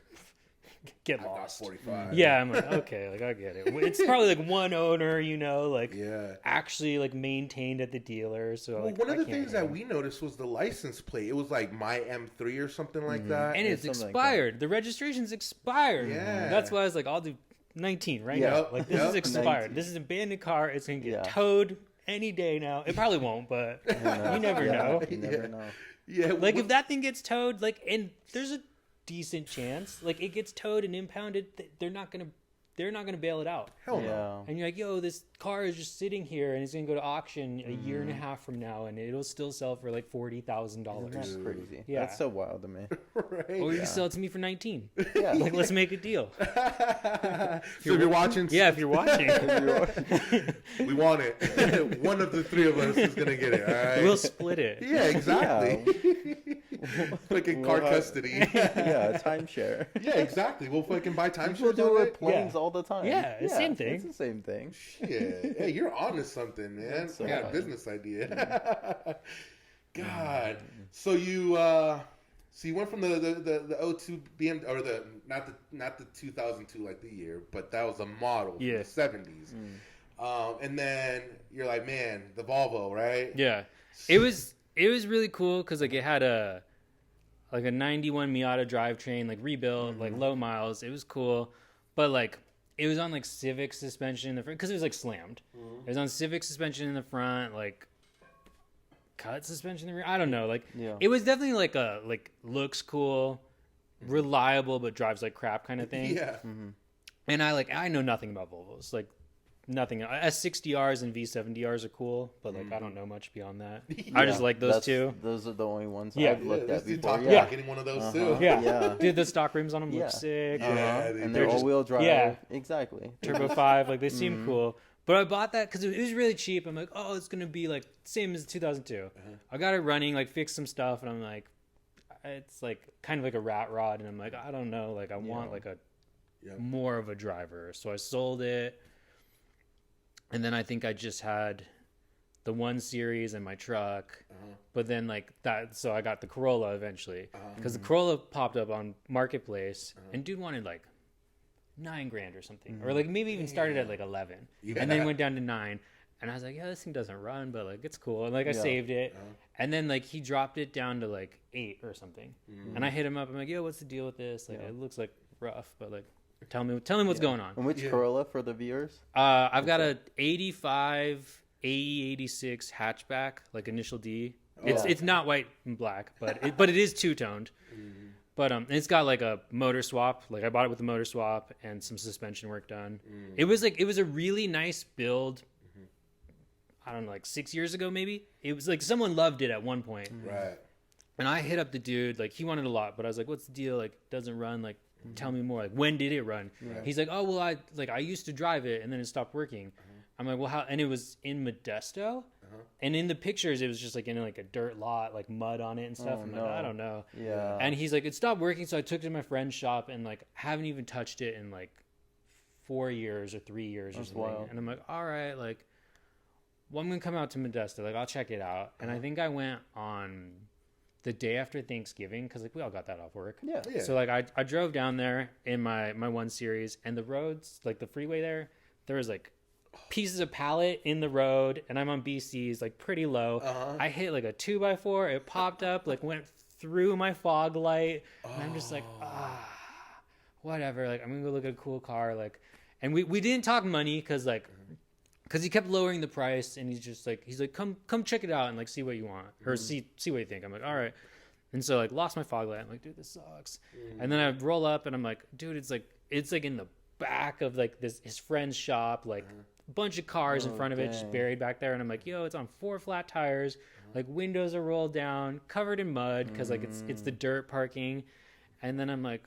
get I got lost. 45. Yeah, I'm like, okay, like I get it. It's probably like one owner, you know, like Yeah. actually like maintained at the dealer. So Well, like one of I the can't things hang. that we noticed was the license plate. It was like my M3 or something like that. and it's something like expired. The registration's expired. Yeah. That's why I was like, I'll do 19 right Yeah. now. Like this Yep. is expired. 19. This is an abandoned car. It's gonna get Yeah. towed any day now. It probably won't, but you never Yeah, know. You never know. Yeah. Like if that thing gets towed, like, and there's a decent chance, like it gets towed and impounded, they're not gonna bail it out. hell no. Yeah. And you're like, yo, this car is just sitting here and it's gonna go to auction a year and a half from now, and it'll still sell for like $40,000. That's crazy. Yeah. That's so wild to me. Right. Or you can sell it to me for 19. Yeah. Like, let's make a deal. So if you're watching, Yeah, if you're watching, we want it. One of the three of us is gonna get it. All right. we'll split it. Yeah, exactly. Fucking car We'll have- custody. Yeah, timeshare. Yeah, exactly. We'll fucking buy People timeshares do on it it. with planes all the time. Yeah, it's the same thing. It's the same thing. Shit. Hey, you're onto something, man. That's so I got a funny. business idea. God. So you went from the 02 BM or the not the 2002 like the year, but that was a model from Yeah. the 70s. And then you're like, man, the Volvo, right? Yeah, it was really cool because like it had a 91 Miata drivetrain, like rebuilt, like low miles. It was cool, but like it was on like Civic suspension in the front because it was like slammed. It was on Civic suspension in the front, like cut suspension in the rear. I don't know, like Yeah. it was definitely like a looks cool, reliable but drives like crap kind of thing. Yeah. And I know nothing about Volvos, like nothing. S60Rs and V70Rs are cool, but like I don't know much beyond that. I just Yeah, like those that's- two. Those are the only ones Yeah. I've looked at You before. talked Yeah. about getting one of those too. Yeah. Yeah. Dude, the stock rims on them Yeah. look sick. Yeah, Uh-huh. they And do. they're just- all-wheel drive. yeah. Exactly. Turbo 5, like they seem cool. But I bought that because it was really cheap. I'm like, oh, it's gonna be like same as 2002. I got it running, like fixed some stuff, and I'm like, it's like kind of like a rat rod, and I'm like, I don't know, like I want like a more of a driver. So I sold it, and then I think I just had the 1 Series in my truck. But then like that, so I got the Corolla eventually because the Corolla popped up on Marketplace, and dude wanted like $9,000 or something, or like maybe even started at like 11, and then went down to 9. And I was like, yeah, this thing doesn't run, but like it's cool. And like I saved it, and then like he dropped it down to like 8 or something, and I hit him up. I'm like, yo, what's the deal with this? Like it looks like rough, but like tell me what's going on. And which Corolla for the viewers? I've got a 85 AE86 hatchback, like initial D. It's not white and black, but it is two-toned. But it's got like a motor swap. Like I bought it with a motor swap and some suspension work done. It was a really nice build. I don't know, like 6 years ago maybe. It was like someone loved it at one point. Right. And I hit up the dude, like he wanted a lot, but I was like, what's the deal? Like doesn't run, like tell me more. Like when did it run? He's like, oh well, I used to drive it and then it stopped working. I'm like, well, how? And it was in Modesto, and in the pictures it was just like in like a dirt lot, like mud on it and stuff. I'm like, I don't know. Yeah. And he's like, it stopped working, so I took it to my friend's shop and like haven't even touched it in like 4 years or 3 years or something. wild. And I'm like, all right, like, well, I'm gonna come out to Modesto, like I'll check it out. And I think I went on the day after Thanksgiving because like we all got that off work. Yeah. Yeah. So like I drove down there in my 1 Series, and the roads, like the freeway there was like pieces of pallet in the road, and I'm on BC's like pretty low. I hit like a 2x4, it popped up, like went through my fog light, and I'm just like, whatever, like I'm gonna go look at a cool car, like. And we didn't talk money because he kept lowering the price, and he's like come check it out and like see what you want, or see what you think. I'm like, all right. And so like lost my fog light. I'm like, dude, this sucks. And then I roll up and I'm like, dude, it's like in the back of like his friend's shop, like a bunch of cars in front of it, just buried back there. And I'm like, yo, it's on 4 flat tires, like windows are rolled down, covered in mud because like it's the dirt parking. And then I'm like,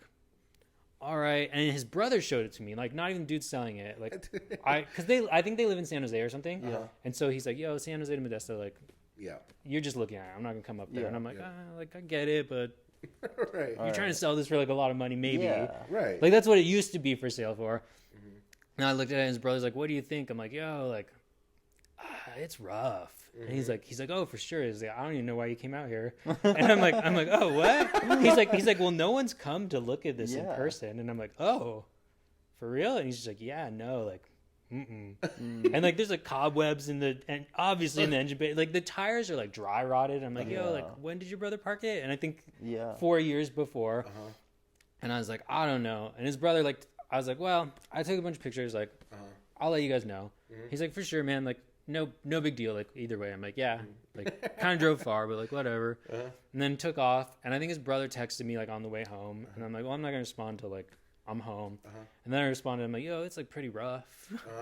all right. And his brother showed it to me, like not even dude selling it, like I think they live in San Jose or something. Yeah. And so he's like, yo, San Jose to Modesto, like Yeah. you're just looking at it. I'm not gonna come up there. Yeah. And I'm like, like I get it, but Right. you're trying to sell this for like a lot of money, maybe. Yeah. Right. Like that's what it used to be for sale for. And I looked at it and his brother's like, what do you think? I'm like, yo, like, it's rough. And he's like, oh, for sure. He's like, I don't even know why you came out here. And I'm like, oh, what? He's like, well, no one's come to look at this in person. And I'm like, oh, for real? And he's just like, yeah, no, like, and like, there's like cobwebs and obviously in the engine bay, like the tires are like dry rotted. I'm like, yo, like, when did your brother park it? And I think 4 years before. And I was like, I don't know. And his brother, like, I was like, well, I took a bunch of pictures. Like, I'll let you guys know. He's like, for sure, man. Like, no big deal. Like, either way. I'm like, yeah. Like, kind of drove far, but like, whatever. And then took off. And I think his brother texted me like on the way home. And I'm like, well, I'm not gonna respond till like I'm home. And then I responded. I'm like, yo, it's like pretty rough.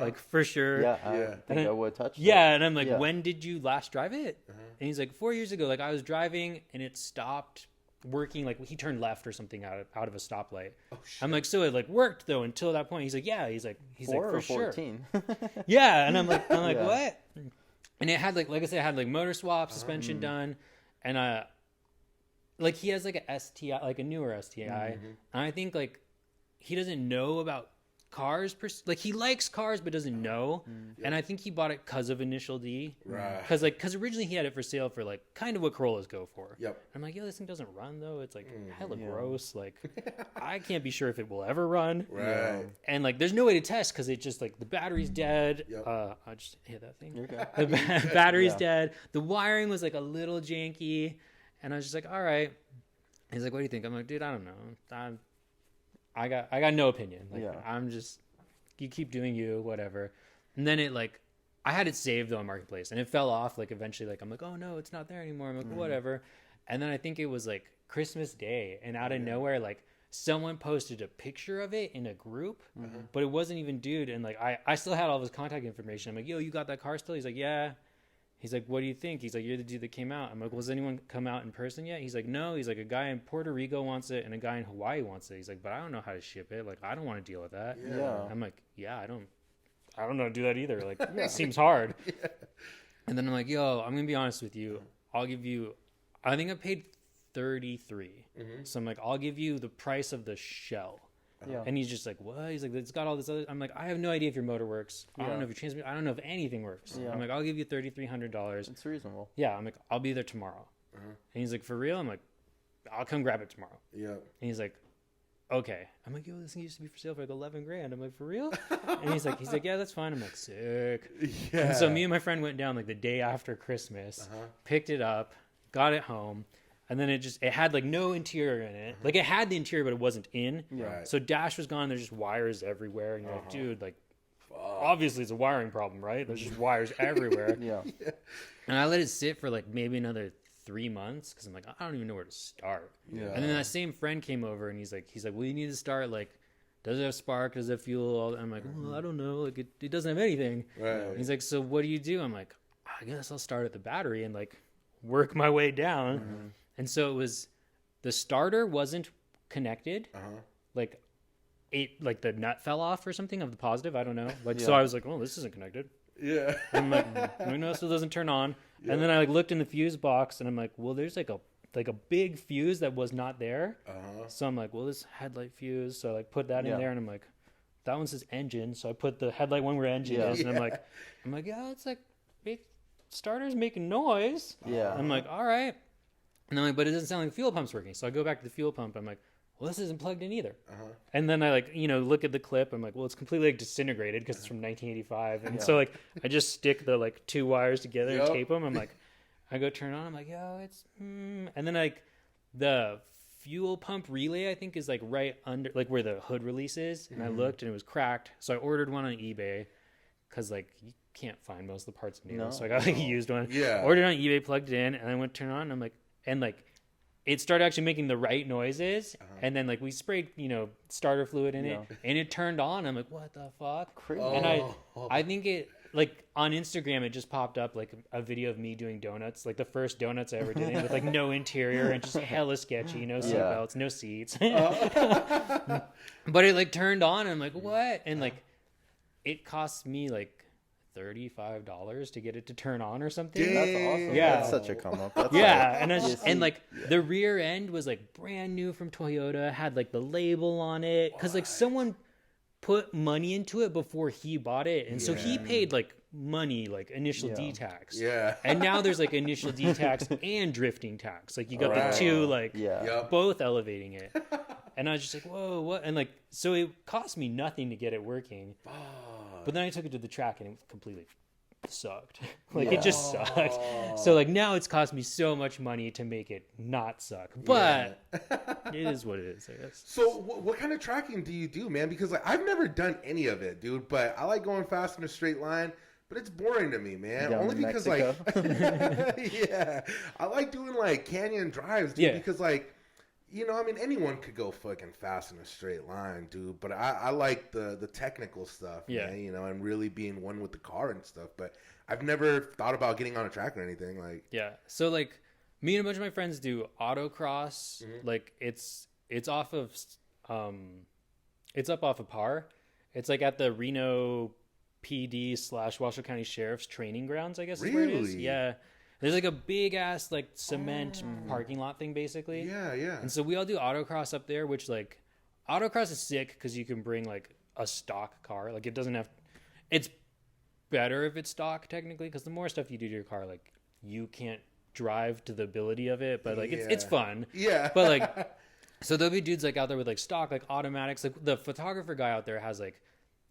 Like, for sure. Yeah, I think I would touch. Yeah, and I'm like, when did you last drive it? And he's like, 4 years ago. Like, I was driving and it stopped working. Like, he turned left or something out of a stoplight. Oh, shit. I'm like, so it like worked though until that point. He's like, yeah. He's like for 14. Sure. Yeah, and I'm like what? And it had like I said, it had like motor swap, suspension done, and like he has like a STI, like a newer STI, and I think like he doesn't know about cars like he likes cars but doesn't know. And I think he bought it because of Initial D, right? Because originally he had it for sale for like kind of what Corollas go for. I'm like, yo, this thing doesn't run though. It's like hella gross. Like I can't be sure if it will ever run. Right. And like there's no way to test because it just like the battery's dead. I just hit that thing. The battery's dead. The wiring was like a little janky, and I was just like, all right. He's like, what do you think? I'm like, dude, I don't know. I got no opinion. Like, I'm just, you keep doing you, whatever. And then it like, I had it saved though on Marketplace, and it fell off. Like eventually, like I'm like, oh no, it's not there anymore. I'm like, whatever. And then I think it was like Christmas Day, and out of nowhere, like someone posted a picture of it in a group, but it wasn't even dude. And like I still had all of his contact information. I'm like, yo, you got that car still? He's like, yeah. He's like, what do you think? He's like, you're the dude that came out. I'm like, well, has anyone come out in person yet? He's like, no. He's like, a guy in Puerto Rico wants it and a guy in Hawaii wants it. He's like, but I don't know how to ship it. Like, I don't want to deal with that. I'm like, yeah, I don't know how to do that either. Like, it seems hard. And then I'm like, yo, I'm going to be honest with you. I'll give you, I think I paid $33. So I'm like, I'll give you the price of the shell. And he's just like, what? He's like, it's got all this other. I'm like, I have no idea if your motor works. I don't know if your transmission. I don't know if anything works. I'm like, I'll give you $3,300. It's reasonable. Yeah, I'm like, I'll be there tomorrow. And he's like, for real? I'm like, I'll come grab it tomorrow. And he's like, okay. I'm like, yo, this thing used to be for sale for like $11,000. I'm like, for real? And he's like, yeah, that's fine. I'm like, sick. And so me and my friend went down like the day after Christmas, picked it up, got it home. And then it had like no interior in it. Like it had the interior, but it wasn't in. So dash was gone. There's just wires everywhere. And you're like, dude, like, obviously it's a wiring problem, right? There's just wires everywhere. And I let it sit for like maybe another 3 months because I'm like, I don't even know where to start. And then that same friend came over and he's like, well, you need to start like, does it have spark? Does it have fuel? I'm like, well, I don't know. Like it doesn't have anything. He's like, so what do you do? I'm like, I guess I'll start at the battery and like work my way down. And so it was, the starter wasn't connected. Like the nut fell off or something of the positive. I don't know. Like, so I was like, oh, this isn't connected. And I'm like, no, so it doesn't turn on. And then I like looked in the fuse box and I'm like, well, there's like a big fuse that was not there. So I'm like, well, this headlight fuse. So I like put that in there and I'm like, that one says engine. So I put the headlight one where engine is. And I'm like, yeah, it's like, starter's making noise. I'm like, all right. And I'm like, but it doesn't sound like the fuel pump's working. So I go back to the fuel pump. I'm like, well, this isn't plugged in either. And then I like, look at the clip. I'm like, well, it's completely like disintegrated because it's from 1985. And so like, I just stick the like 2 wires together and tape them. I'm like, I go turn on. I'm like, yo, it's, And then like the fuel pump relay, I think is like right under, like where the hood release is. And I looked and it was cracked. So I ordered one on eBay because like you can't find most of the parts new. So I got like a used one. Ordered on eBay, plugged it in, and I went to turn on. And I'm like, and like it started actually making the right noises, and then like we sprayed starter fluid in it and it turned on. I'm like, what the fuck? Crazy. And I think it like on Instagram it just popped up like a video of me doing donuts, like the first donuts I ever did with like no interior and just hella sketchy, no seat belts, no seats. But it like turned on and I'm like, what? And like it cost me like $35 to get it to turn on or something. Damn. That's awesome. Yeah. That's such a come up. That's Yeah, like, and I was just, and like yeah. the rear end was like brand new from Toyota, had like the label on it, because like someone put money into it before he bought it, and so he paid like money, like initial D-tax. Yeah. And now there's like initial D-tax and drifting tax. Like you got Right. the two, like Yeah. both elevating it. And I was just like, whoa, what? And like, so it cost me nothing to get it working. But then I took it to the track and it completely sucked. Like it just sucked. So like now it's cost me so much money to make it not suck. But it is what it is, I guess. So what kind of tracking do you do, man? Because like I've never done any of it, dude. But I like going fast in a straight line. But it's boring to me, man. Down Only in because Mexico. like, yeah, I like doing like canyon drives, dude. Yeah. Because like, you know, I mean, anyone could go fucking fast in a straight line, dude. But I like the technical stuff, man. You know, and really being one with the car and stuff. But I've never thought about getting on a track or anything. Like, Yeah. So like me and a bunch of my friends do autocross. Like it's off of it's up off of Par. It's like at the Reno PD / Washoe County Sheriff's training grounds, I guess is where it is. Really? Yeah. There's like a big ass like cement parking lot thing basically. yeah, yeah. And so we all do autocross up there, which like autocross is sick because you can bring like a stock car. Like it doesn't have, it's better if it's stock technically because the more stuff you do to your car, like you can't drive to the ability of it, but like it's fun. Yeah. But like, so there'll be dudes like out there with like stock, like automatics. Like the photographer guy out there has like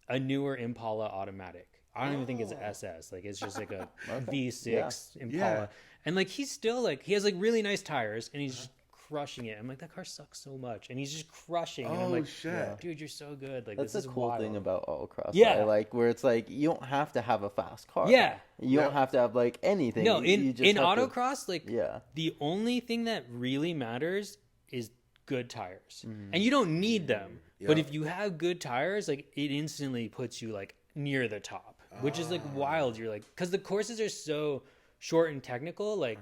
a newer Impala automatic. I don't even think it's SS. Like it's just like a V6 Impala. Yeah. And like he's still like he has like really nice tires and he's just crushing it. I'm like, that car sucks so much. And he's just crushing. And I'm Oh like, shit. dude, you're so good. Like That's this the is cool wild. thing about autocross. Yeah. I like where it's like you don't have to have a fast car. Yeah. You don't have to have like anything. No, You just in have to- autocross, like the only thing that really matters is good tires. And you don't need them. But if you have good tires, like it instantly puts you like near the top, which is like wild. You're like, because the courses are so short and technical, like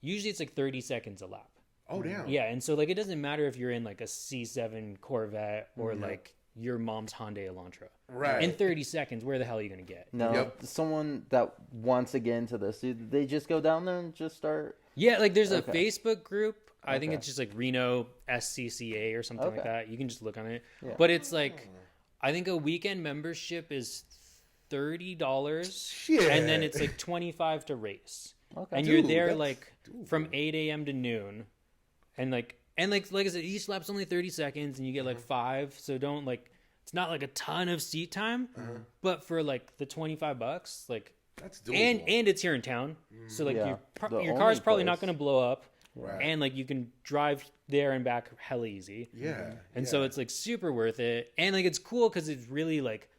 usually it's like 30 seconds a lap. Oh damn. Yeah, and so like it doesn't matter if you're in like a C7 Corvette or like your mom's Hyundai Elantra. Right. In 30 seconds, where the hell are you gonna get? No, someone that wants to get into this, dude, they just go down there and just start. Yeah, like there's a Okay. Facebook group. I think it's just like Reno SCCA or something like Okay. that. You can just look on it. Yeah. But it's like, I think a weekend membership is $30, Shit. and then it's like $25 to race. Okay. And you're Dude, there that's like from 8 a.m. to noon, and like I said, each lap's only 30 seconds, and you get like 5. So don't like, it's not like a ton of seat time, but for like the $25, like That's doable. and it's here in town, so like Yeah. The your car's only probably not place. going to blow up, Right. and like you can drive there and back hella easy. Yeah. And so it's like super worth it, and like it's cool because it's really like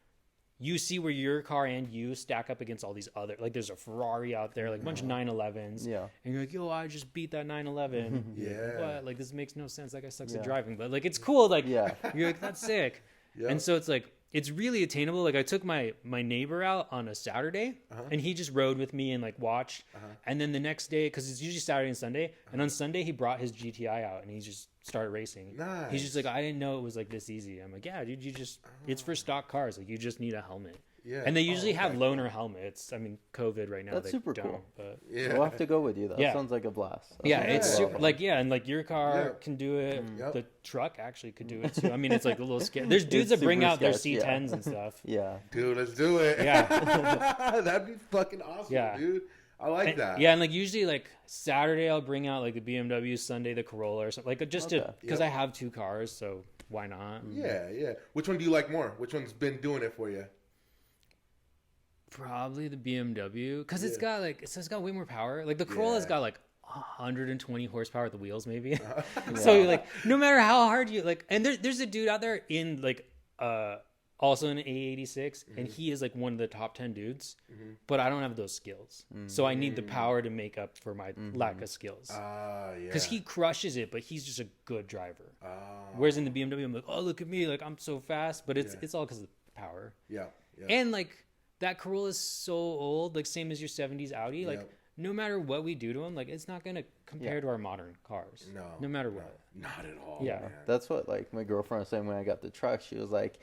you see where your car and you stack up against all these other, like there's a Ferrari out there, like a bunch of 911s, Yeah. and you're like, yo, I just beat that 911. Yeah. What? Like this makes no sense. That guy sucks at driving, but like it's cool. Like Yeah. you're like, that's sick. Yeah. And so it's like it's really attainable. Like I took my neighbor out on a Saturday, and he just rode with me and like watched. And then the next day, because it's usually Saturday and Sunday, and on Sunday he brought his GTI out and he just started racing. Nice. He's just like, I didn't know it was like this easy. I'm like, yeah, dude, you just it's for stock cars. Like you just need a helmet. Yeah. And they usually have loaner helmets. I mean, COVID right now. That's they super don't, cool. But Yeah. We'll have to go with you. That Yeah. sounds like a blast. That yeah, sounds it's like a super, lot of like and like your car Yeah. can do it. Yep. The truck actually could do it too. I mean, it's like a little scary. There's dudes It's that bring super out their sketch, yeah. C10s and stuff. fun. Yeah. Dude, let's do it. Yeah. That'd be fucking awesome, Yeah. dude. I like And- that. Yeah, and like usually like Saturday I'll bring out like the BMW, Sunday the Corolla or something, like just to Okay. because I have 2 cars, so why not? Yeah, yeah. Which one do you like more? Which one's been doing it for you? Probably the BMW because it's got like it's got way more power. Like the Corolla's Yeah. got like 120 horsepower at the wheels, maybe. So you're like, no matter how hard you like, and there's a dude out there in like also in an A86, and he is like one of the top 10 dudes, but I don't have those skills, so I need the power to make up for my lack of skills. Yeah. Because he crushes it, but he's just a good driver. Ah, Whereas in the BMW, I'm like, oh, look at me, like I'm so fast, but it's all because of the power. yeah. Yeah. And like that Corolla is so old, like same as your 70s Audi. Like Yep. no matter what we do to them, like it's not gonna compare to our modern cars. No. matter what. Not at all. Yeah. Man. That's what like my girlfriend was saying when I got the truck. She was like,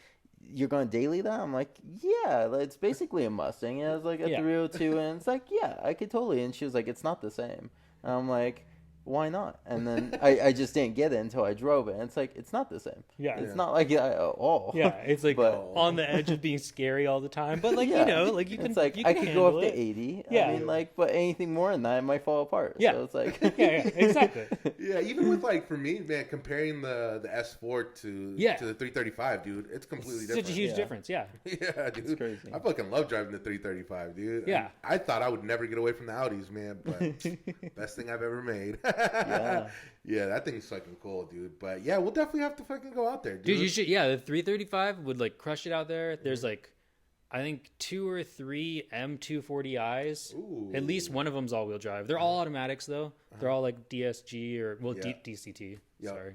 you're going to daily that? I'm like, yeah, it's basically a Mustang. And I was like, a 302, and it's like, yeah, I could totally. And she was like, it's not the same. And I'm like, why not? And then I just didn't get it until I drove it. And it's like, it's not the same. Yeah. It's not like at all. Yeah, it's like But- on the edge of being scary all the time. But like, Yeah. you know, like you can, It's like, you I can could go up handle to it. 80. Yeah. I mean, like, but anything more than that, it might fall apart. Yeah. So it's like. Yeah, exactly. Yeah, even with like for me, man, comparing the S4 to the 335, dude, it's completely different. Such a huge Yeah. difference, yeah. Yeah, dude. It's crazy. I fucking love driving the 335, dude. Yeah. I thought I would never get away from the Audis, man, but best thing I've ever made. Yeah. Yeah, that thing's fucking cool, dude. But yeah, we'll definitely have to fucking go out there, dude. Dude, you should. Yeah, the 335 would like crush it out there. There's like, I think 2 or 3 M240i's. Ooh. At least one of them's all-wheel drive. They're all automatics though. They're all like DSG or DCT. Yeah. Sorry.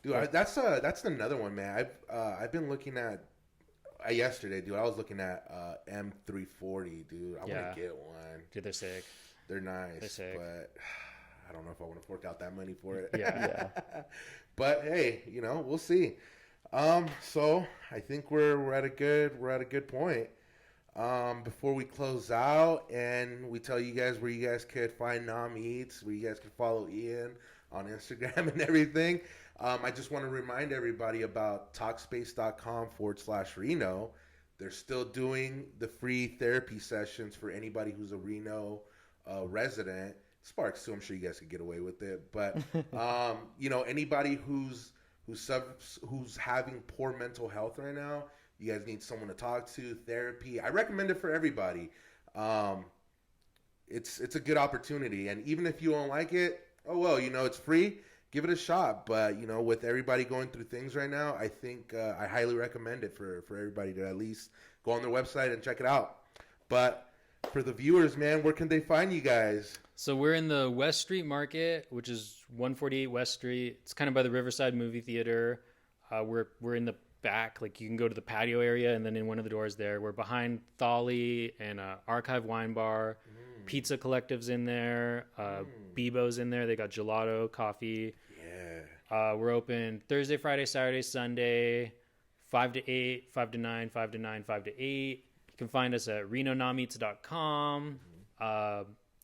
Dude, that's another one, man. I've been looking at yesterday, dude. I was looking at M340, dude. I want to get one. Dude, they're sick. They're nice, They're sick. but I don't know if I want to fork out that money for it. Yeah. But hey, we'll see. So I think we're at a good point. Before we close out and we tell you guys where you guys could find Nom Eats, where you guys can follow Ian on Instagram and everything. I just want to remind everybody about Talkspace.com/Reno. They're still doing the free therapy sessions for anybody who's a Reno resident. Sparks too, I'm sure you guys could get away with it. But anybody who's having poor mental health right now, you guys need someone to talk to, therapy. I recommend it for everybody. It's a good opportunity, and even if you don't like it, oh well, it's free. Give it a shot. But with everybody going through things right now, I think I highly recommend it for everybody to at least go on their website and check it out. But for the viewers, man, where can they find you guys? So we're in the West Street Market, which is 148 West Street. It's kind of by the Riverside Movie Theater. We're in the back, like you can go to the patio area, and then in one of the doors there, we're behind Thali and Archive Wine Bar. Pizza Collective's in there. Bebo's in there. They got gelato, coffee. Yeah. We're open Thursday, Friday, Saturday, Sunday, 5 to 8, 5 to 9, 5 to 9, 5 to 8. You can find us at renonomeats.com.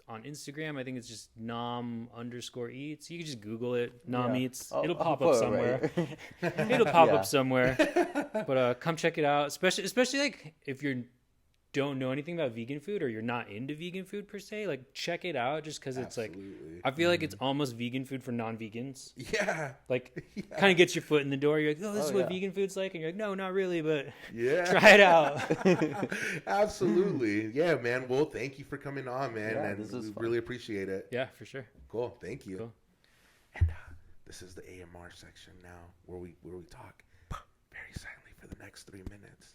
On Instagram, I think it's just nom_eats. You can just Google it, Nom Eats. It'll pop up somewhere. Right. It'll pop up somewhere. But come check it out, especially like if you don't know anything about vegan food or you're not into vegan food per se, like check it out just because it's like, I feel like it's almost vegan food for non-vegans. Yeah. Like kind of gets your foot in the door. You're like, oh, this is what vegan food's like. And you're like, no, not really, but try it out. Absolutely. Yeah, man. Well, thank you for coming on, man. Yeah, and this is we fun. really appreciate it. Yeah, for sure. Cool. Thank you. Cool. And this is the AMR section now where we talk very silently for the next 3 minutes.